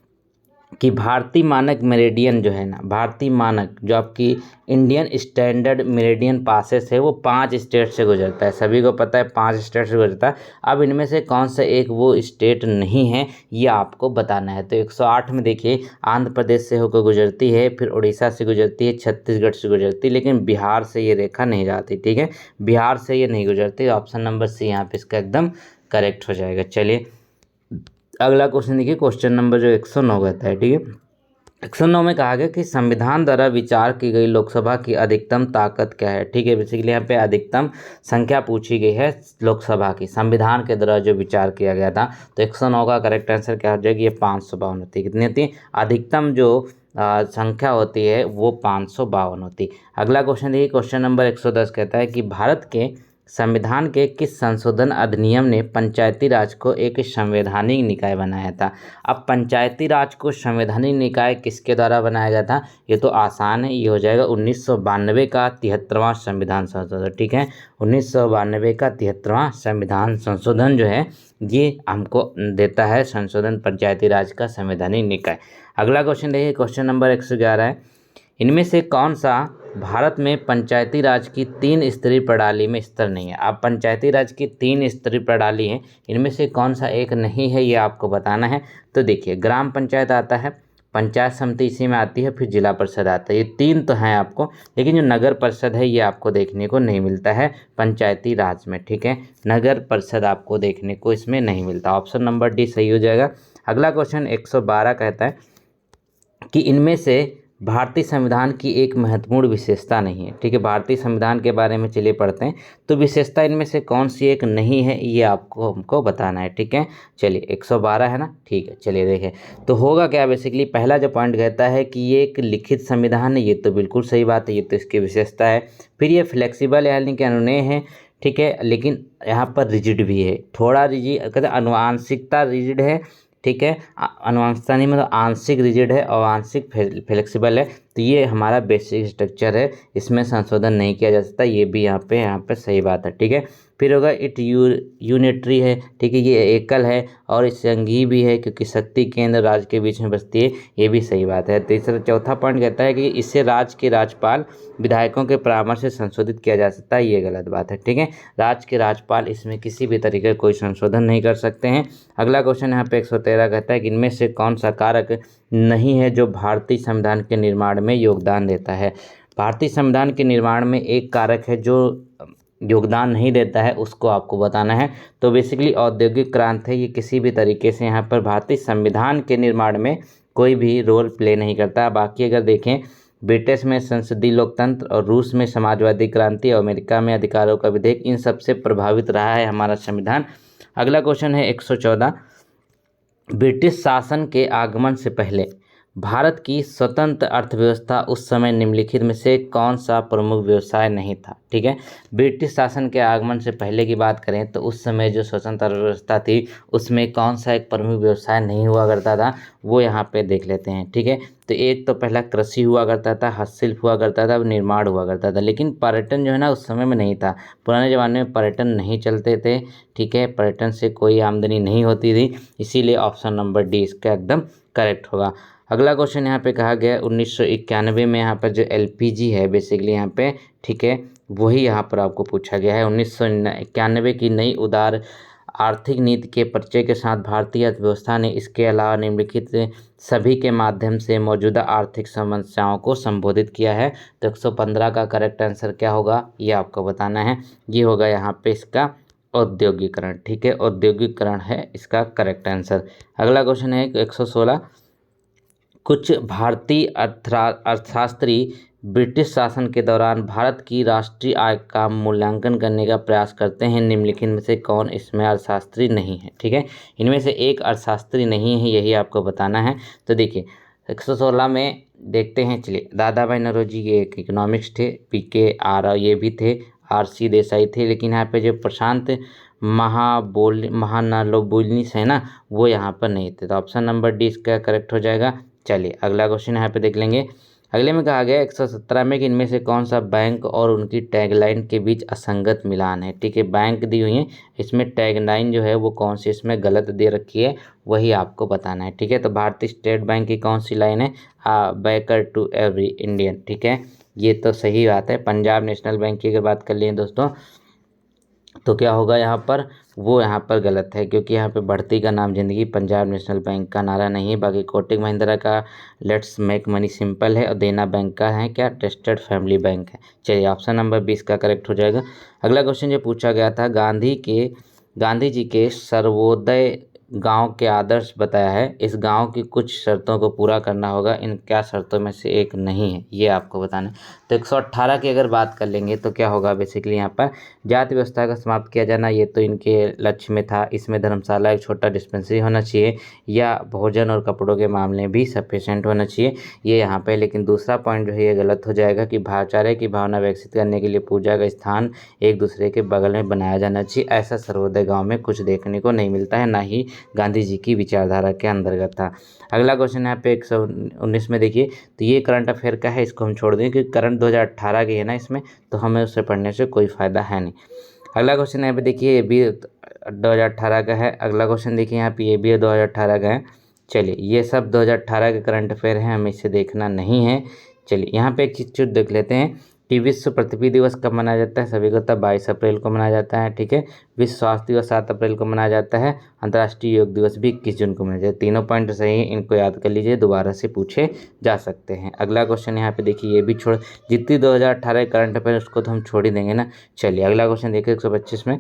कि भारतीय मानक मेरिडियन जो है ना, भारतीय मानक जो आपकी इंडियन स्टैंडर्ड मेरिडियन पासेस है वो 5 स्टेट से गुजरता है। सभी को पता है 5 स्टेट से गुजरता है। अब इनमें से कौन सा एक वो स्टेट नहीं है ये आपको बताना है। तो 108 में देखिए आंध्र प्रदेश से होकर गुजरती है, फिर उड़ीसा से गुजरती है, छत्तीसगढ़ से गुजरती है, लेकिन बिहार से ये रेखा नहीं जाती, ठीक है, बिहार से ये नहीं गुजरती। ऑप्शन नंबर सी यहाँ पे इसका एकदम करेक्ट हो जाएगा। चलिए अगला क्वेश्चन देखिए, क्वेश्चन नंबर जो 109 कहता है, ठीक है। 109 में कहा गया कि संविधान द्वारा विचार की गई लोकसभा की अधिकतम ताकत क्या है, ठीक है। बेसिकली यहाँ पे अधिकतम संख्या पूछी गई है लोकसभा की, संविधान के द्वारा जो विचार किया गया था। तो 109 का करेक्ट आंसर क्या हो जाएगी, ये 552 होती है। कितनी होती है, अधिकतम जो संख्या होती है वो 552 होती है। अगला क्वेश्चन देखिए, क्वेश्चन नंबर 110 कहता है कि भारत के संविधान के किस संशोधन अधिनियम ने पंचायती राज को एक संवैधानिक निकाय बनाया था। अब पंचायती राज को संवैधानिक निकाय किसके द्वारा बनाया गया था, ये तो आसान है, ये हो जाएगा 1992 का 73वां संविधान संशोधन, ठीक है। 1992 का 73वां संविधान संशोधन जो है ये हमको देता है संशोधन पंचायती राज का संवैधानिक निकाय। अगला क्वेश्चन देखिए, क्वेश्चन नंबर 111 है, इनमें से कौन सा भारत में पंचायती राज की 3 स्तरीय प्रणाली में स्तर नहीं है। अब पंचायती राज की 3 स्तरीय प्रणाली है, इनमें से कौन सा एक नहीं है ये आपको बताना है। तो देखिए ग्राम पंचायत आता है, पंचायत समिति इसी में आती है, फिर जिला परिषद आता है, ये 3 तो हैं आपको, लेकिन जो नगर परिषद है ये आपको देखने को नहीं मिलता है पंचायती राज में, ठीक है। नगर परिषद आपको देखने को इसमें नहीं मिलता। ऑप्शन नंबर डी सही हो जाएगा। अगला क्वेश्चन 112 कहता है कि इनमें से भारतीय संविधान की एक महत्वपूर्ण विशेषता नहीं है। ठीक है, भारतीय संविधान के बारे में चलिए पढ़ते हैं। तो विशेषता इनमें से कौन सी एक नहीं है, ये आपको हमको बताना है। ठीक है, चलिए 112 है ना। ठीक है, चलिए देखें तो होगा क्या। बेसिकली पहला जो पॉइंट कहता है कि ये एक लिखित संविधान है, ये तो बिल्कुल सही बात है, ये तो इसकी विशेषता है। फिर ये फ्लेक्सिबल यानी कि अनुनय है। ठीक है, लेकिन यहाँ पर रिजिड भी है, थोड़ा रिजिड कहते अनुवांशिकता रिजिड है। ठीक है, अनुवांशिकता नहीं मतलब आंशिक रिजिड है और आंशिक फ्लेक्सिबल है। तो ये हमारा बेसिक स्ट्रक्चर है, इसमें संशोधन नहीं किया जा सकता। ये भी यहाँ पे सही बात है। ठीक है, फिर होगा इट यूनिटरी है। ठीक है, ये एकल है और संघीय भी है क्योंकि शक्ति केंद्र राज्य के बीच में बसती है, ये भी सही बात है। तीसरा चौथा पॉइंट कहता है कि इससे राज्य के राज्यपाल विधायकों के परामर्श से संशोधित किया जा सकता है, ये गलत बात है। ठीक है, राज्य के राज्यपाल इसमें किसी भी तरीके का कोई संशोधन नहीं कर सकते हैं। अगला क्वेश्चन यहाँ पे 113 कहता है कि इनमें से कौन सा कारक नहीं है जो भारतीय संविधान के निर्माण में योगदान देता है। भारतीय संविधान के निर्माण में एक कारक है जो योगदान नहीं देता है, उसको आपको बताना है। तो बेसिकली औद्योगिक क्रांति है, ये किसी भी तरीके से यहाँ पर भारतीय संविधान के निर्माण में कोई भी रोल प्ले नहीं करता। बाकी अगर देखें ब्रिटिश में संसदीय लोकतंत्र और रूस में समाजवादी क्रांति और अमेरिका में अधिकारों का विधेयक, इन सबसे प्रभावित रहा है हमारा संविधान। अगला क्वेश्चन है 114, ब्रिटिश शासन के आगमन से पहले भारत की स्वतंत्र अर्थव्यवस्था उस समय निम्नलिखित में से कौन सा प्रमुख व्यवसाय नहीं था। ठीक है, ब्रिटिश शासन के आगमन से पहले की बात करें तो उस समय जो स्वतंत्र अर्थव्यवस्था थी उसमें कौन सा एक प्रमुख व्यवसाय नहीं हुआ करता था, वो यहाँ पे देख लेते हैं। ठीक है, तो एक तो पहला कृषि हुआ करता था, हस्तशिल्प हुआ करता था, निर्माण हुआ करता था, लेकिन पर्यटन जो है ना उस समय में नहीं था। पुराने ज़माने में पर्यटन नहीं चलते थे। ठीक है, पर्यटन से कोई आमदनी नहीं होती थी, इसीलिए ऑप्शन नंबर डी इसका एकदम करेक्ट होगा। अगला क्वेश्चन यहाँ पे कहा गया है 1991 में यहाँ पर जो एलपीजी है बेसिकली यहाँ पे, ठीक है, वही यहाँ पर आपको पूछा गया है। 1991 की नई उदार आर्थिक नीति के परिचय के साथ भारतीय अर्थव्यवस्था ने इसके अलावा निम्नलिखित सभी के माध्यम से मौजूदा आर्थिक समस्याओं को संबोधित किया है। तो 115 का करेक्ट आंसर क्या होगा, ये आपको बताना है। ये होगा यहाँ पे इसका औद्योगिकरण। ठीक है, औद्योगिकरण है इसका करेक्ट आंसर। अगला क्वेश्चन है 116, कुछ भारतीय अर्थशास्त्री ब्रिटिश शासन के दौरान भारत की राष्ट्रीय आय का मूल्यांकन करने का प्रयास करते हैं, निम्नलिखित में से कौन इसमें अर्थशास्त्री नहीं है। ठीक है, इनमें से एक अर्थशास्त्री नहीं है, यही आपको बताना है। तो देखिए 116 में देखते हैं, चलिए दादा भाई नौरोजी ये एक इकोनॉमिक्स थे, PKR ये भी थे, RC देसाई थे, लेकिन यहाँ पे जो प्रशांत महानालोबुल्निस है ना, वो यहाँ पर नहीं थे। तो ऑप्शन नंबर डी इसका करेक्ट हो जाएगा। चलिए अगला क्वेश्चन यहाँ पे देख लेंगे। अगले में कहा गया 117 में कि इनमें से कौन सा बैंक और उनकी टैगलाइन के बीच असंगत मिलान है। ठीक है, बैंक दी हुई है, इसमें टैगलाइन जो है वो कौन सी इसमें गलत दे रखी है, वही आपको बताना है। ठीक है, तो भारतीय स्टेट बैंक की कौन सी लाइन है, बैकर टू एवरी इंडियन। ठीक है, ये तो सही बात है। पंजाब नेशनल बैंक की अगर बात कर लिए दोस्तों तो क्या होगा यहाँ पर, वो यहाँ पर गलत है, क्योंकि यहाँ पे बढ़ती का नाम जिंदगी पंजाब नेशनल बैंक का नारा नहीं है। बाकी कोटक महिंद्रा का लेट्स मेक मनी सिंपल है और देना बैंक का है क्या, ट्रस्टेड फैमिली बैंक है। चलिए ऑप्शन नंबर 20 का करेक्ट हो जाएगा। अगला क्वेश्चन जो पूछा गया था, गांधी जी के सर्वोदय गांव के आदर्श बताया है, इस गांव की कुछ शर्तों को पूरा करना होगा, इन क्या शर्तों में से एक नहीं है, ये आपको बताना है। तो 118 की अगर बात कर लेंगे तो क्या होगा, बेसिकली यहाँ पर जाति व्यवस्था का समाप्त किया जाना, ये तो इनके लक्ष्य में था। इसमें धर्मशाला एक छोटा डिस्पेंसरी होना चाहिए, या भोजन और कपड़ों के मामले भी सफिशेंट होना चाहिए, ये यहाँ पे। लेकिन दूसरा पॉइंट जो है ये गलत हो जाएगा कि भाईचारे की भावना विकसित करने के लिए पूजा का स्थान एक दूसरे के बगल में बनाया जाना चाहिए, ऐसा सर्वोदय गाँव में कुछ देखने को नहीं मिलता है, ना ही गांधी जी की विचारधारा के अंतर्गत था। अगला क्वेश्चन यहाँ पे 119 में देखिए, तो ये करंट अफेयर का है, इसको हम छोड़ दें क्योंकि करंट 2018 की है ना इसमें, तो हमें उससे पढ़ने से कोई फ़ायदा है नहीं। अगला क्वेश्चन यहाँ पे देखिए, ये भी 2018 का है। अगला क्वेश्चन देखिए यहाँ पे, ये भी 2018 का है। चलिए ये सब 2018 के करंट अफेयर हैं, हमें इसे देखना नहीं है। चलिए यहाँ पे एक चीज़ देख लेते हैं कि विश्व पृथ्वी दिवस कब मनाया जाता है, सभी को पता 22 अप्रैल को मनाया जाता है। ठीक है, विश्व स्वास्थ्य दिवस 7 अप्रैल को मनाया जाता है, अंतर्राष्ट्रीय योग दिवस भी 21 जून को मनाया जाता है। तीनों पॉइंट सही हैं, इनको याद कर लीजिए, दोबारा से पूछे जा सकते हैं। अगला क्वेश्चन यहाँ पे देखिए, ये भी छोड़, जितनी 2018 करंट अफेयर उसको तो हम छोड़ ही देंगे ना। चलिए अगला क्वेश्चन देखिए 125 में,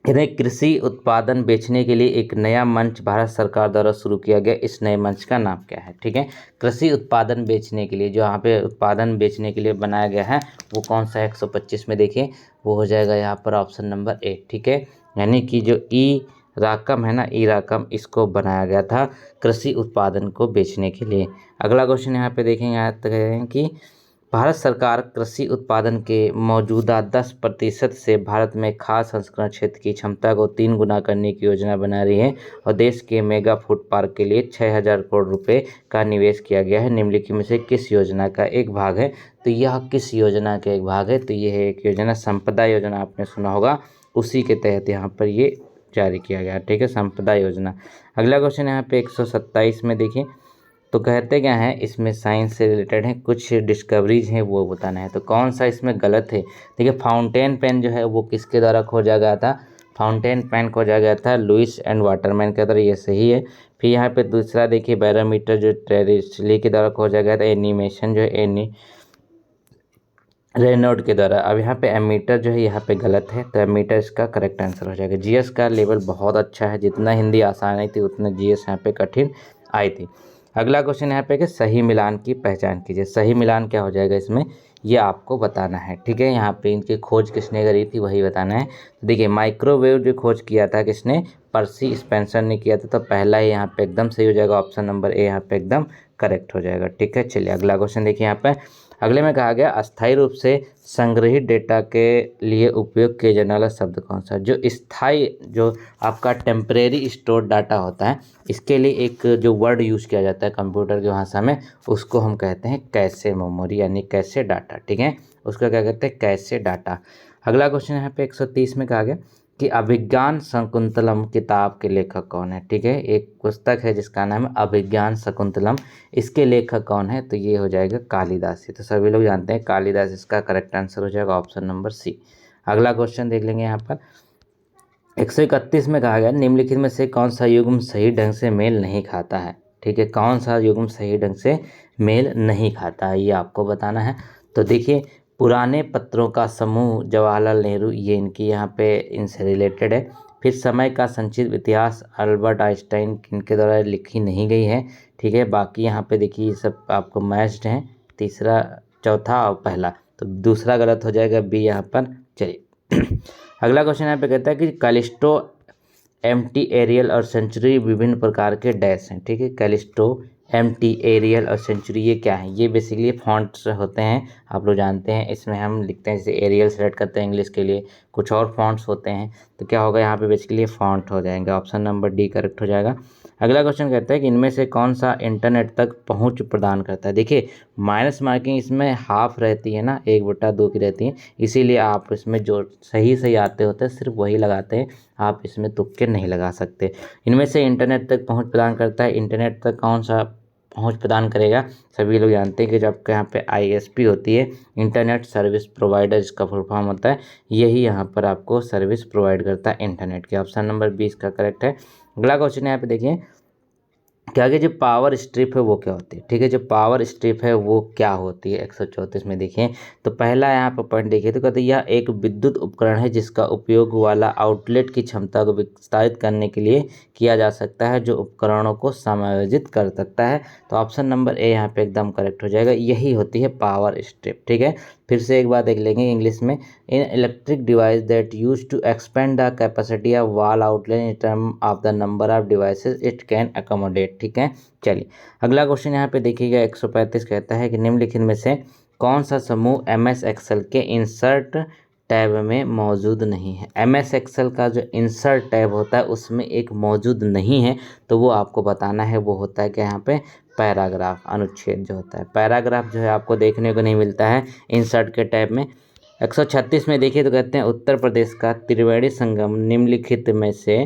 इन्हें कृषि उत्पादन बेचने के लिए एक नया मंच भारत सरकार द्वारा शुरू किया गया। इस नए मंच का नाम क्या है? ठीक है, कृषि उत्पादन बेचने के लिए जो यहाँ पे उत्पादन बेचने के लिए बनाया गया है वो कौन सा है? 125 में देखिए वो हो जाएगा यहाँ पर ऑप्शन नंबर ए। ठीक है, यानी कि जो ई राकम है ना, ई राकम, इसको बनाया गया था कृषि उत्पादन को बेचने के लिए। अगला क्वेश्चन यहाँ पे देखेंगे, यहाँ तक है कि भारत सरकार कृषि उत्पादन के मौजूदा 10% से भारत में खाद्य संस्करण क्षेत्र की क्षमता को 3 गुना करने की योजना बना रही है और देश के मेगा फूड पार्क के लिए 6,000 करोड़ रुपए का निवेश किया गया है। निम्नलिखित में से किस योजना का एक भाग है? तो यह किस योजना का एक भाग है? तो यह है एक योजना, संपदा योजना, आपने सुना होगा, उसी के तहत यहाँ पर ये जारी किया गया। ठीक है, संपदा योजना। अगला क्वेश्चन यहाँ पे 127 में देखिए, तो कहते क्या है, इसमें साइंस से रिलेटेड है, कुछ डिस्कवरीज हैं वो बताना है। तो कौन सा इसमें गलत है? देखिए, फाउंटेन पेन जो है वो किसके द्वारा खोजा गया था? फाउंटेन पेन खोजा गया था लुइस एंड वाटरमैन के द्वारा, ये सही है। फिर यहाँ पे दूसरा देखिए, बैरोमीटर जो टेरिस्ली के द्वारा खोजा गया था। एनिमेशन जो है रेनॉल्ड के द्वारा। अब यहाँ पे एमीटर जो है यहाँ पे गलत है, तो एमीटर इसका करेक्ट आंसर हो जाएगा। जीएस का लेवल बहुत अच्छा है, जितना हिंदी आसान आई थी उतना जीएस यहाँ पे कठिन आई थी। अगला क्वेश्चन यहाँ पे कि सही मिलान की पहचान कीजिए। सही मिलान क्या हो जाएगा इसमें, ये आपको बताना है। ठीक है, यहाँ पे इनकी खोज किसने करी थी वही बताना है। तो देखिए, माइक्रोवेव जो खोज किया था किसने? पर्सी स्पेंसर ने किया था। तो पहला ही यहाँ पे एकदम सही हो जाएगा, ऑप्शन नंबर ए यहाँ पे एकदम करेक्ट हो जाएगा। ठीक है, चलिए अगला क्वेश्चन देखिए यहाँ पे। अगले में कहा गया अस्थायी रूप से संग्रहित डेटा के लिए उपयोग किए जाने वाला शब्द कौन सा? जो स्थायी, जो आपका टेम्परेरी स्टोर डाटा होता है, इसके लिए एक जो वर्ड यूज़ किया जाता है कंप्यूटर की भाषा में, उसको हम कहते हैं कैशे मेमोरी, यानी कैशे डाटा। ठीक है, उसका क्या कहते हैं? Cache data. अगला क्वेश्चन यहाँ पे 130 में कहा गया कि अभिज्ञान शकुंतलम किताब के लेखक कौन है? ठीक है, एक पुस्तक है जिसका नाम है अभिज्ञान शकुंतलम, इसके लेखक कौन है? तो ये हो जाएगा कालिदास। तो सभी लोग जानते हैं कालिदास, इसका करेक्ट आंसर हो जाएगा ऑप्शन नंबर सी। अगला क्वेश्चन देख लेंगे यहाँ पर 131 में कहा गया निम्नलिखित में से कौन सा युग्म सही ढंग से मेल नहीं खाता है? ठीक है, कौन सा युग्म सही ढंग से मेल नहीं खाता है, ये आपको बताना है। तो देखिए, पुराने पत्रों का समूह जवाहरलाल नेहरू, ये इनकी यहाँ पे इनसे रिलेटेड है। फिर समय का संक्षिप्त इतिहास अल्बर्ट आइंस्टाइन, इनके द्वारा लिखी नहीं गई है। ठीक है, बाकी यहाँ पे देखिए ये सब आपको मैच्ड हैं, तीसरा, चौथा और पहला, तो दूसरा गलत हो जाएगा, बी यहाँ पर। चलिए अगला क्वेश्चन यहाँ पे कहता है कि कैलिस्टो, एम्प्टी, एरियल और सेंचुरी विभिन्न प्रकार के डैश हैं। ठीक है, कैलिस्टो, एम्प्टी, एरियल और सेंचुरी ये क्या है? ये बेसिकली फॉन्ट्स होते हैं, आप लोग जानते हैं। इसमें हम लिखते हैं, जैसे एरियल सेलेक्ट करते हैं इंग्लिश के लिए, कुछ और फॉन्ट्स होते हैं, तो क्या होगा यहाँ पे बेसिकली फॉन्ट हो जाएंगे। ऑप्शन नंबर डी करेक्ट हो जाएगा। अगला क्वेश्चन कहता है कि इनमें से कौन सा इंटरनेट तक पहुंच प्रदान करता है? देखिए, माइनस मार्किंग इसमें हाफ रहती है ना, 1/2 की रहती है, इसीलिए आप इसमें जो सही सही आते होते हैं सिर्फ वही लगाते हैं, आप इसमें तुक्के नहीं लगा सकते। इनमें से इंटरनेट तक पहुंच प्रदान करता है, इंटरनेट तक कौन सा पहुंच प्रदान करेगा? सभी लोग जानते हैं कि जब आपके यहाँ पे आईएसपी होती है, इंटरनेट सर्विस प्रोवाइडर, इसका फुल फॉर्म होता है, यही यहाँ पर आपको सर्विस प्रोवाइड करता है इंटरनेट की। ऑप्शन नंबर 20 का करेक्ट है। अगला क्वेश्चन यहाँ पे देखिए, क्या कि जो पावर स्ट्रिप है वो क्या होती है? ठीक है, जो पावर स्ट्रिप है वो क्या होती है? 134 में देखिए, तो पहला यहाँ पर पॉइंट देखिए, तो कहते हैं यह एक विद्युत उपकरण है जिसका उपयोग वाला आउटलेट की क्षमता को विस्तारित करने के लिए किया जा सकता है, जो उपकरणों को समायोजित कर सकता है। तो ऑप्शन नंबर ए यहाँ पे एकदम करेक्ट हो जाएगा, यही होती है पावर स्ट्रिप। ठीक है, फिर से एक बार देख लेंगे इंग्लिश में, in electric device that use to expand the capacity of wall outlet in term of the number of devices it can accommodate. ठीक है, चलिए अगला क्वेश्चन यहाँ पे देखिएगा, 135 कहता है कि निम्नलिखित में से कौन सा समूह एमएस एक्सेल के इंसर्ट टैब में मौजूद नहीं है? एमएस एक्सेल का जो इंसर्ट टैब होता है उसमें एक मौजूद नहीं है, तो वो आपको बताना है। वो होता है कि यहाँ पे पैराग्राफ, अनुच्छेद जो होता है, पैराग्राफ जो है आपको देखने को नहीं मिलता है इंसर्ट के टैब में। 136 में देखिए, तो कहते हैं उत्तर प्रदेश का त्रिवेणी संगम निम्नलिखित में से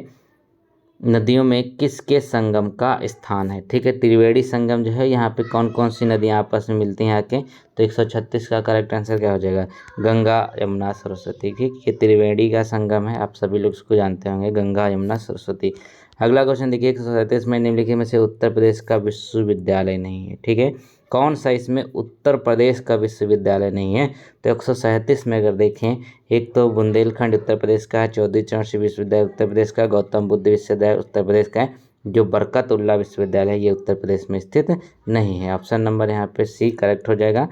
नदियों में किसके संगम का स्थान है? ठीक है, त्रिवेणी संगम जो है, यहाँ पे कौन कौन सी नदियाँ आपस में मिलती हैं आके? तो 136 का करेक्ट आंसर क्या हो जाएगा? गंगा, यमुना, सरस्वती। ठीक, ये त्रिवेणी का संगम है, आप सभी लोग इसको जानते होंगे, गंगा, यमुना, सरस्वती। अगला क्वेश्चन देखिए, 137 में निम्नलिखित में से उत्तर प्रदेश का विश्वविद्यालय नहीं है। ठीक है, कौन सा इसमें उत्तर प्रदेश का विश्वविद्यालय नहीं है? तो 137 में अगर देखें, एक तो बुंदेलखंड उत्तर प्रदेश का है, चौधरी चरण सिंह विश्वविद्यालय उत्तर प्रदेश का, गौतम बुद्ध विश्वविद्यालय उत्तर प्रदेश का है, जो बरकतुल्ला विश्वविद्यालय है ये उत्तर प्रदेश में स्थित नहीं है। ऑप्शन नंबर यहाँ पे सी करेक्ट हो जाएगा।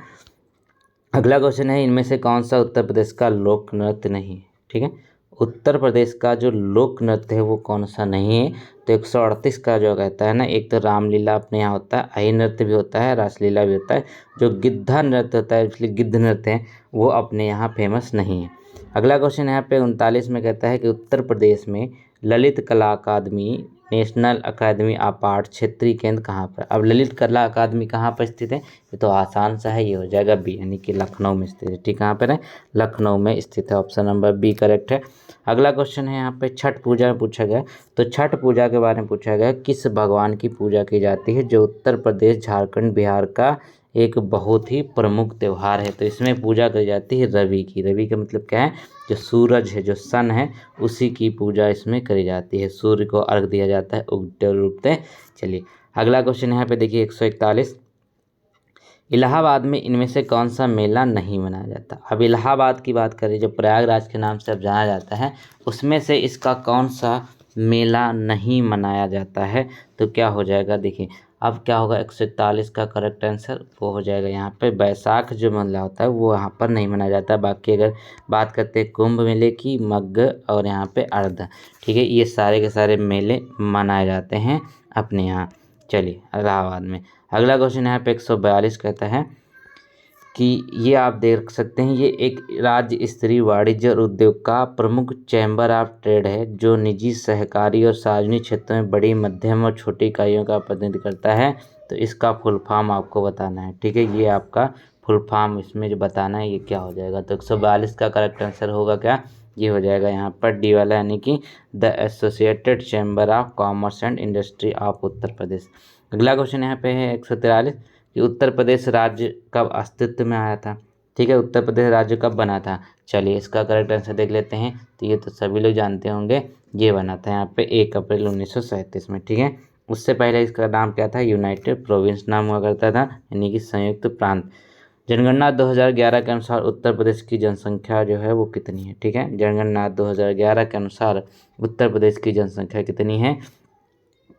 अगला क्वेश्चन है, इनमें से कौन सा उत्तर प्रदेश का लोक नृत्य नहीं है? ठीक है, उत्तर प्रदेश का जो लोक नृत्य है वो कौन सा नहीं है? तो 138 का जो कहता है ना, एक तो रामलीला अपने यहाँ होता है, आई नृत्य भी होता है, रासलीला भी होता है, जो गिद्धा नृत्य होता है, इसलिए गिद्ध नृत्य है वो अपने यहाँ फेमस नहीं है। अगला क्वेश्चन यहाँ पे 39 में कहता है कि उत्तर प्रदेश में ललित कला अकादमी, नेशनल अकादमी ऑफ आर्ट क्षेत्रीय केंद्र कहाँ पर? अब ललित कला अकादमी कहाँ पर स्थित है? ये तो आसान सा है, ये हो जाएगा बी, यानी कि लखनऊ में स्थित है। ठीक, कहाँ पर है? लखनऊ में स्थित है। ऑप्शन नंबर बी करेक्ट है। अगला क्वेश्चन है यहाँ पे छठ पूजा में पूछा गया, तो छठ पूजा के बारे में पूछा गया, किस भगवान की पूजा की जाती है जो उत्तर प्रदेश, झारखंड, बिहार का एक बहुत ही प्रमुख त्यौहार है? तो इसमें पूजा करी जाती है रवि की। रवि का मतलब क्या है? जो सूरज है, जो सन है, उसी की पूजा इसमें करी जाती है। सूर्य को अर्घ दिया जाता है उगते और डूबते। चलिए अगला क्वेश्चन यहाँ पे देखिए 141, इलाहाबाद में इनमें से कौन सा मेला नहीं मनाया जाता? अब इलाहाबाद की बात करें, जो प्रयागराज के नाम से अब जाना जाता है, उसमें से इसका कौन सा मेला नहीं मनाया जाता है? तो क्या हो जाएगा? देखिए अब क्या होगा, 141 का करेक्ट आंसर वो हो जाएगा यहाँ पे बैसाख जो मेला होता है वो यहाँ पर नहीं मनाया जाता। बाकी अगर बात करते हैं कुंभ मेले की, मग्घ और यहाँ पे अर्ध, ठीक है, ये सारे के सारे मेले मनाए जाते हैं अपने यहाँ। चलिए इलाहाबाद में। अगला क्वेश्चन यहाँ पे 142 कहता है कि ये आप देख सकते हैं, ये एक राज्य स्तरीय वाणिज्य और उद्योग का प्रमुख चैम्बर ऑफ ट्रेड है जो निजी, सहकारी और सार्वजनिक क्षेत्रों में बड़ी, मध्यम और छोटी इकाइयों का प्रतिनिधित्व करता है। तो इसका फुल फॉर्म आपको बताना है। ठीक है, ये आपका फुल फॉर्म इसमें जो बताना है ये क्या हो जाएगा? तो 142 का करेक्ट आंसर होगा क्या? ये हो जाएगा यहाँ पर डी वाला, यानी कि the associated chamber of commerce and industry of Uttar Pradesh. अगला क्वेश्चन यहाँ पे है 143 कि उत्तर प्रदेश राज्य कब अस्तित्व में आया था? ठीक है, उत्तर प्रदेश राज्य कब बना था? चलिए इसका करेक्ट आंसर देख लेते हैं। तो ये तो सभी लोग जानते होंगे, ये बना था यहाँ पे 1 अप्रैल 1937 में। ठीक है, उससे पहले इसका नाम क्या था? यूनाइटेड प्रोविंस नाम हुआ करता था, यानी कि संयुक्त प्रांत। जनगणना 2011 के अनुसार उत्तर प्रदेश की जनसंख्या जो है वो कितनी है? ठीक है, जनगणना 2011 के अनुसार उत्तर प्रदेश की जनसंख्या कितनी है?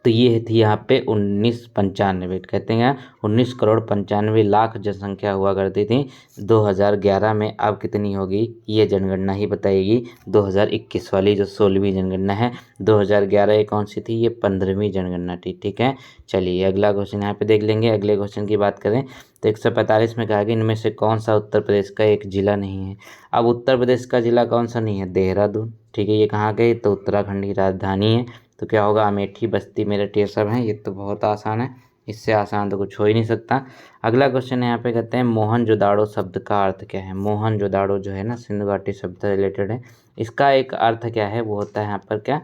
तो ये थी यहाँ पे 1995, कहते हैं 19,95,00,000 जनसंख्या हुआ करती थी 2011 में। अब कितनी होगी ये जनगणना ही बताएगी। 2021 वाली जो 16वीं जनगणना है, 2011 ये कौन सी थी? ये 15वीं जनगणना थी। ठीक है, चलिए अगला क्वेश्चन यहाँ पे देख लेंगे। अगले क्वेश्चन की बात करें तो 145 में कहा कि इनमें से कौन सा उत्तर प्रदेश का एक जिला नहीं है? अब उत्तर प्रदेश का जिला कौन सा नहीं है? देहरादून। ठीक है, ये कहाँ गई? तो उत्तराखंड की राजधानी है। तो क्या होगा? अमेठी, बस्ती, मेरठ, ये सब हैं। ये तो बहुत आसान है, इससे आसान तो कुछ हो ही नहीं सकता। अगला क्वेश्चन यहाँ पे कहते हैं मोहनजोदाड़ो शब्द का अर्थ क्या है? मोहनजोदाड़ो जो है ना, सिंधु घाटी शब्द से रिलेटेड है। इसका एक अर्थ क्या है? वो होता है यहाँ पर क्या?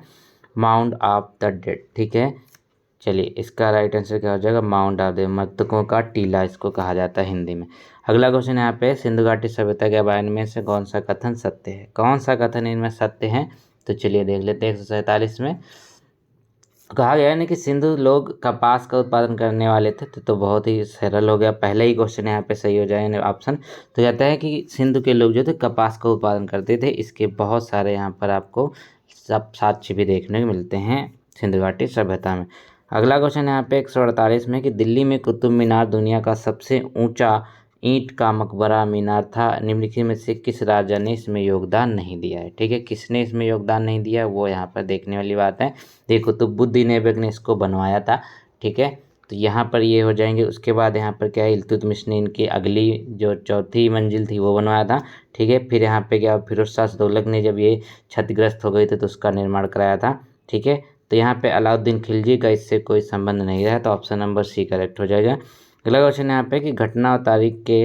Mount of the dead. ठीक है, चलिए इसका राइट आंसर क्या हो जाएगा? माउंट ऑफ द, मृतकों का टीला इसको कहा जाता है हिंदी में। अगला क्वेश्चन यहाँ पे सिंधु घाटी सभ्यता के बारे में से कौन सा कथन सत्य है? कौन सा कथन इनमें सत्य है? तो चलिए देख लेते हैं। 147 में कहा गया है ना कि सिंधु लोग कपास का उत्पादन करने वाले थे। तो बहुत ही सरल हो गया, पहले ही क्वेश्चन यहाँ पे सही हो जाए ऑप्शन। तो कहता है कि सिंधु के लोग जो थे कपास का उत्पादन करते थे। इसके बहुत सारे यहाँ पर आपको सब साक्ष्य भी देखने को मिलते हैं सिंधु घाटी सभ्यता में। अगला क्वेश्चन यहाँ पे 148 में कि दिल्ली में कुतुब मीनार दुनिया का सबसे ऊंचा ईंट का मकबरा मीनार था, निम्नलिखित में से किस राजा ने इसमें योगदान नहीं दिया है? ठीक है, किसने इसमें योगदान नहीं दिया वो यहाँ पर देखने वाली बात है। देखो कुतुबुद्दीन ऐबक ने इसको बनवाया था। ठीक है, तो यहाँ पर ये हो जाएंगे। उसके बाद यहाँ पर क्या है? इल्तुतमिश ने इनकी अगली जो चौथी मंजिल थी वो बनवाया था। ठीक है, फिर यहाँ पे क्या? फिरोज शाह तुगलक ने जब ये क्षतिग्रस्त हो गए थे तो उसका निर्माण कराया था। ठीक है, तो यहाँ पे अलाउद्दीन खिलजी का इससे कोई संबंध नहीं रहा, तो ऑप्शन नंबर सी करेक्ट हो जाएगा। अगला क्वेश्चन यहाँ पे कि घटना और तारीख के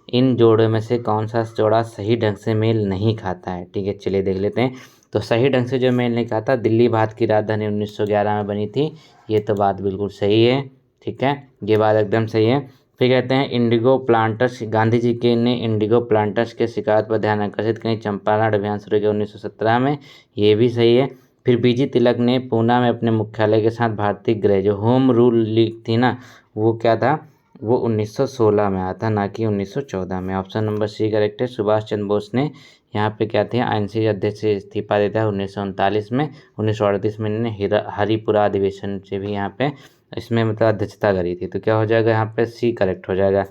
इन जोड़ों में से कौन सा जोड़ा सही ढंग से मेल नहीं खाता है? ठीक है, चलिए देख लेते हैं। तो सही ढंग से जो मेल नहीं खाता, दिल्ली भारत की राजधानी 1911 में बनी थी। ये तो बात बिल्कुल सही है। ठीक है, ये बात एकदम सही है। फिर कहते हैं इंडिगो प्लांटर्स, गांधी जी के ने इंडिगो प्लांटर्स के शिकायत पर ध्यान आकर्षित करें, चंपारण अभियान शुरू किया 1917 में। ये भी सही है। फिर बीजी तिलक ने पूना में अपने मुख्यालय के साथ भारतीय गृह जो होम रूल लीग थी ना, वो क्या था? वो 1916 में आया था, ना कि 1914 में। ऑप्शन नंबर सी करेक्ट है। सुभाष चंद्र बोस ने यहाँ पे क्या थे, आईएनसी अध्यक्ष से इस्तीफा देता है 1939 में। 1938 में इन्होंने हरिपुरा अधिवेशन से भी यहाँ पे इसमें मतलब अध्यक्षता करी थी। तो क्या हो जाएगा यहाँ पे, सी करेक्ट हो जाएगा।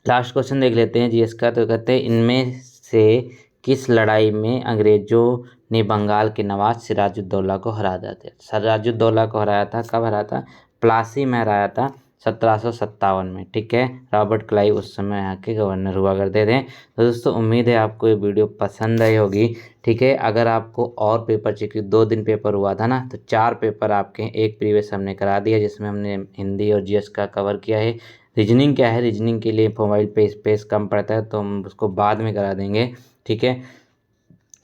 लास्ट क्वेश्चन देख लेते हैं जीएस का। तो कहते हैं इनमें से किस लड़ाई में अंग्रेजों ने बंगाल के नवाब सिराजुद्दौला को हरा दिया था। सिराजुद्दौला को हराया था, कब हराया था, प्लासी में हराया था 1757 में। ठीक है, रॉबर्ट क्लाइव उस समय यहाँ के गवर्नर हुआ करते थे। तो दोस्तों उम्मीद है आपको ये वीडियो पसंद आई होगी। ठीक है, अगर आपको और पेपर चाहिए, 2 दिन पेपर हुआ था ना, तो 4 पेपर आपके एक प्रीवियस हमने करा दिया, जिसमें हमने हिंदी और जीएस का कवर किया है। रीजनिंग क्या है, रीजनिंग के लिए मोबाइल पे स्पेस कम पड़ता है, तो हम उसको बाद में करा देंगे। ठीक है,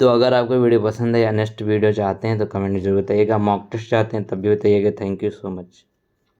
तो अगर आपको वीडियो पसंद है या नेक्स्ट वीडियो चाहते हैं तो कमेंट में जरूर बताइएगा। मॉक टेस्ट चाहते हैं तब भी बताइएगा। Thank you so much.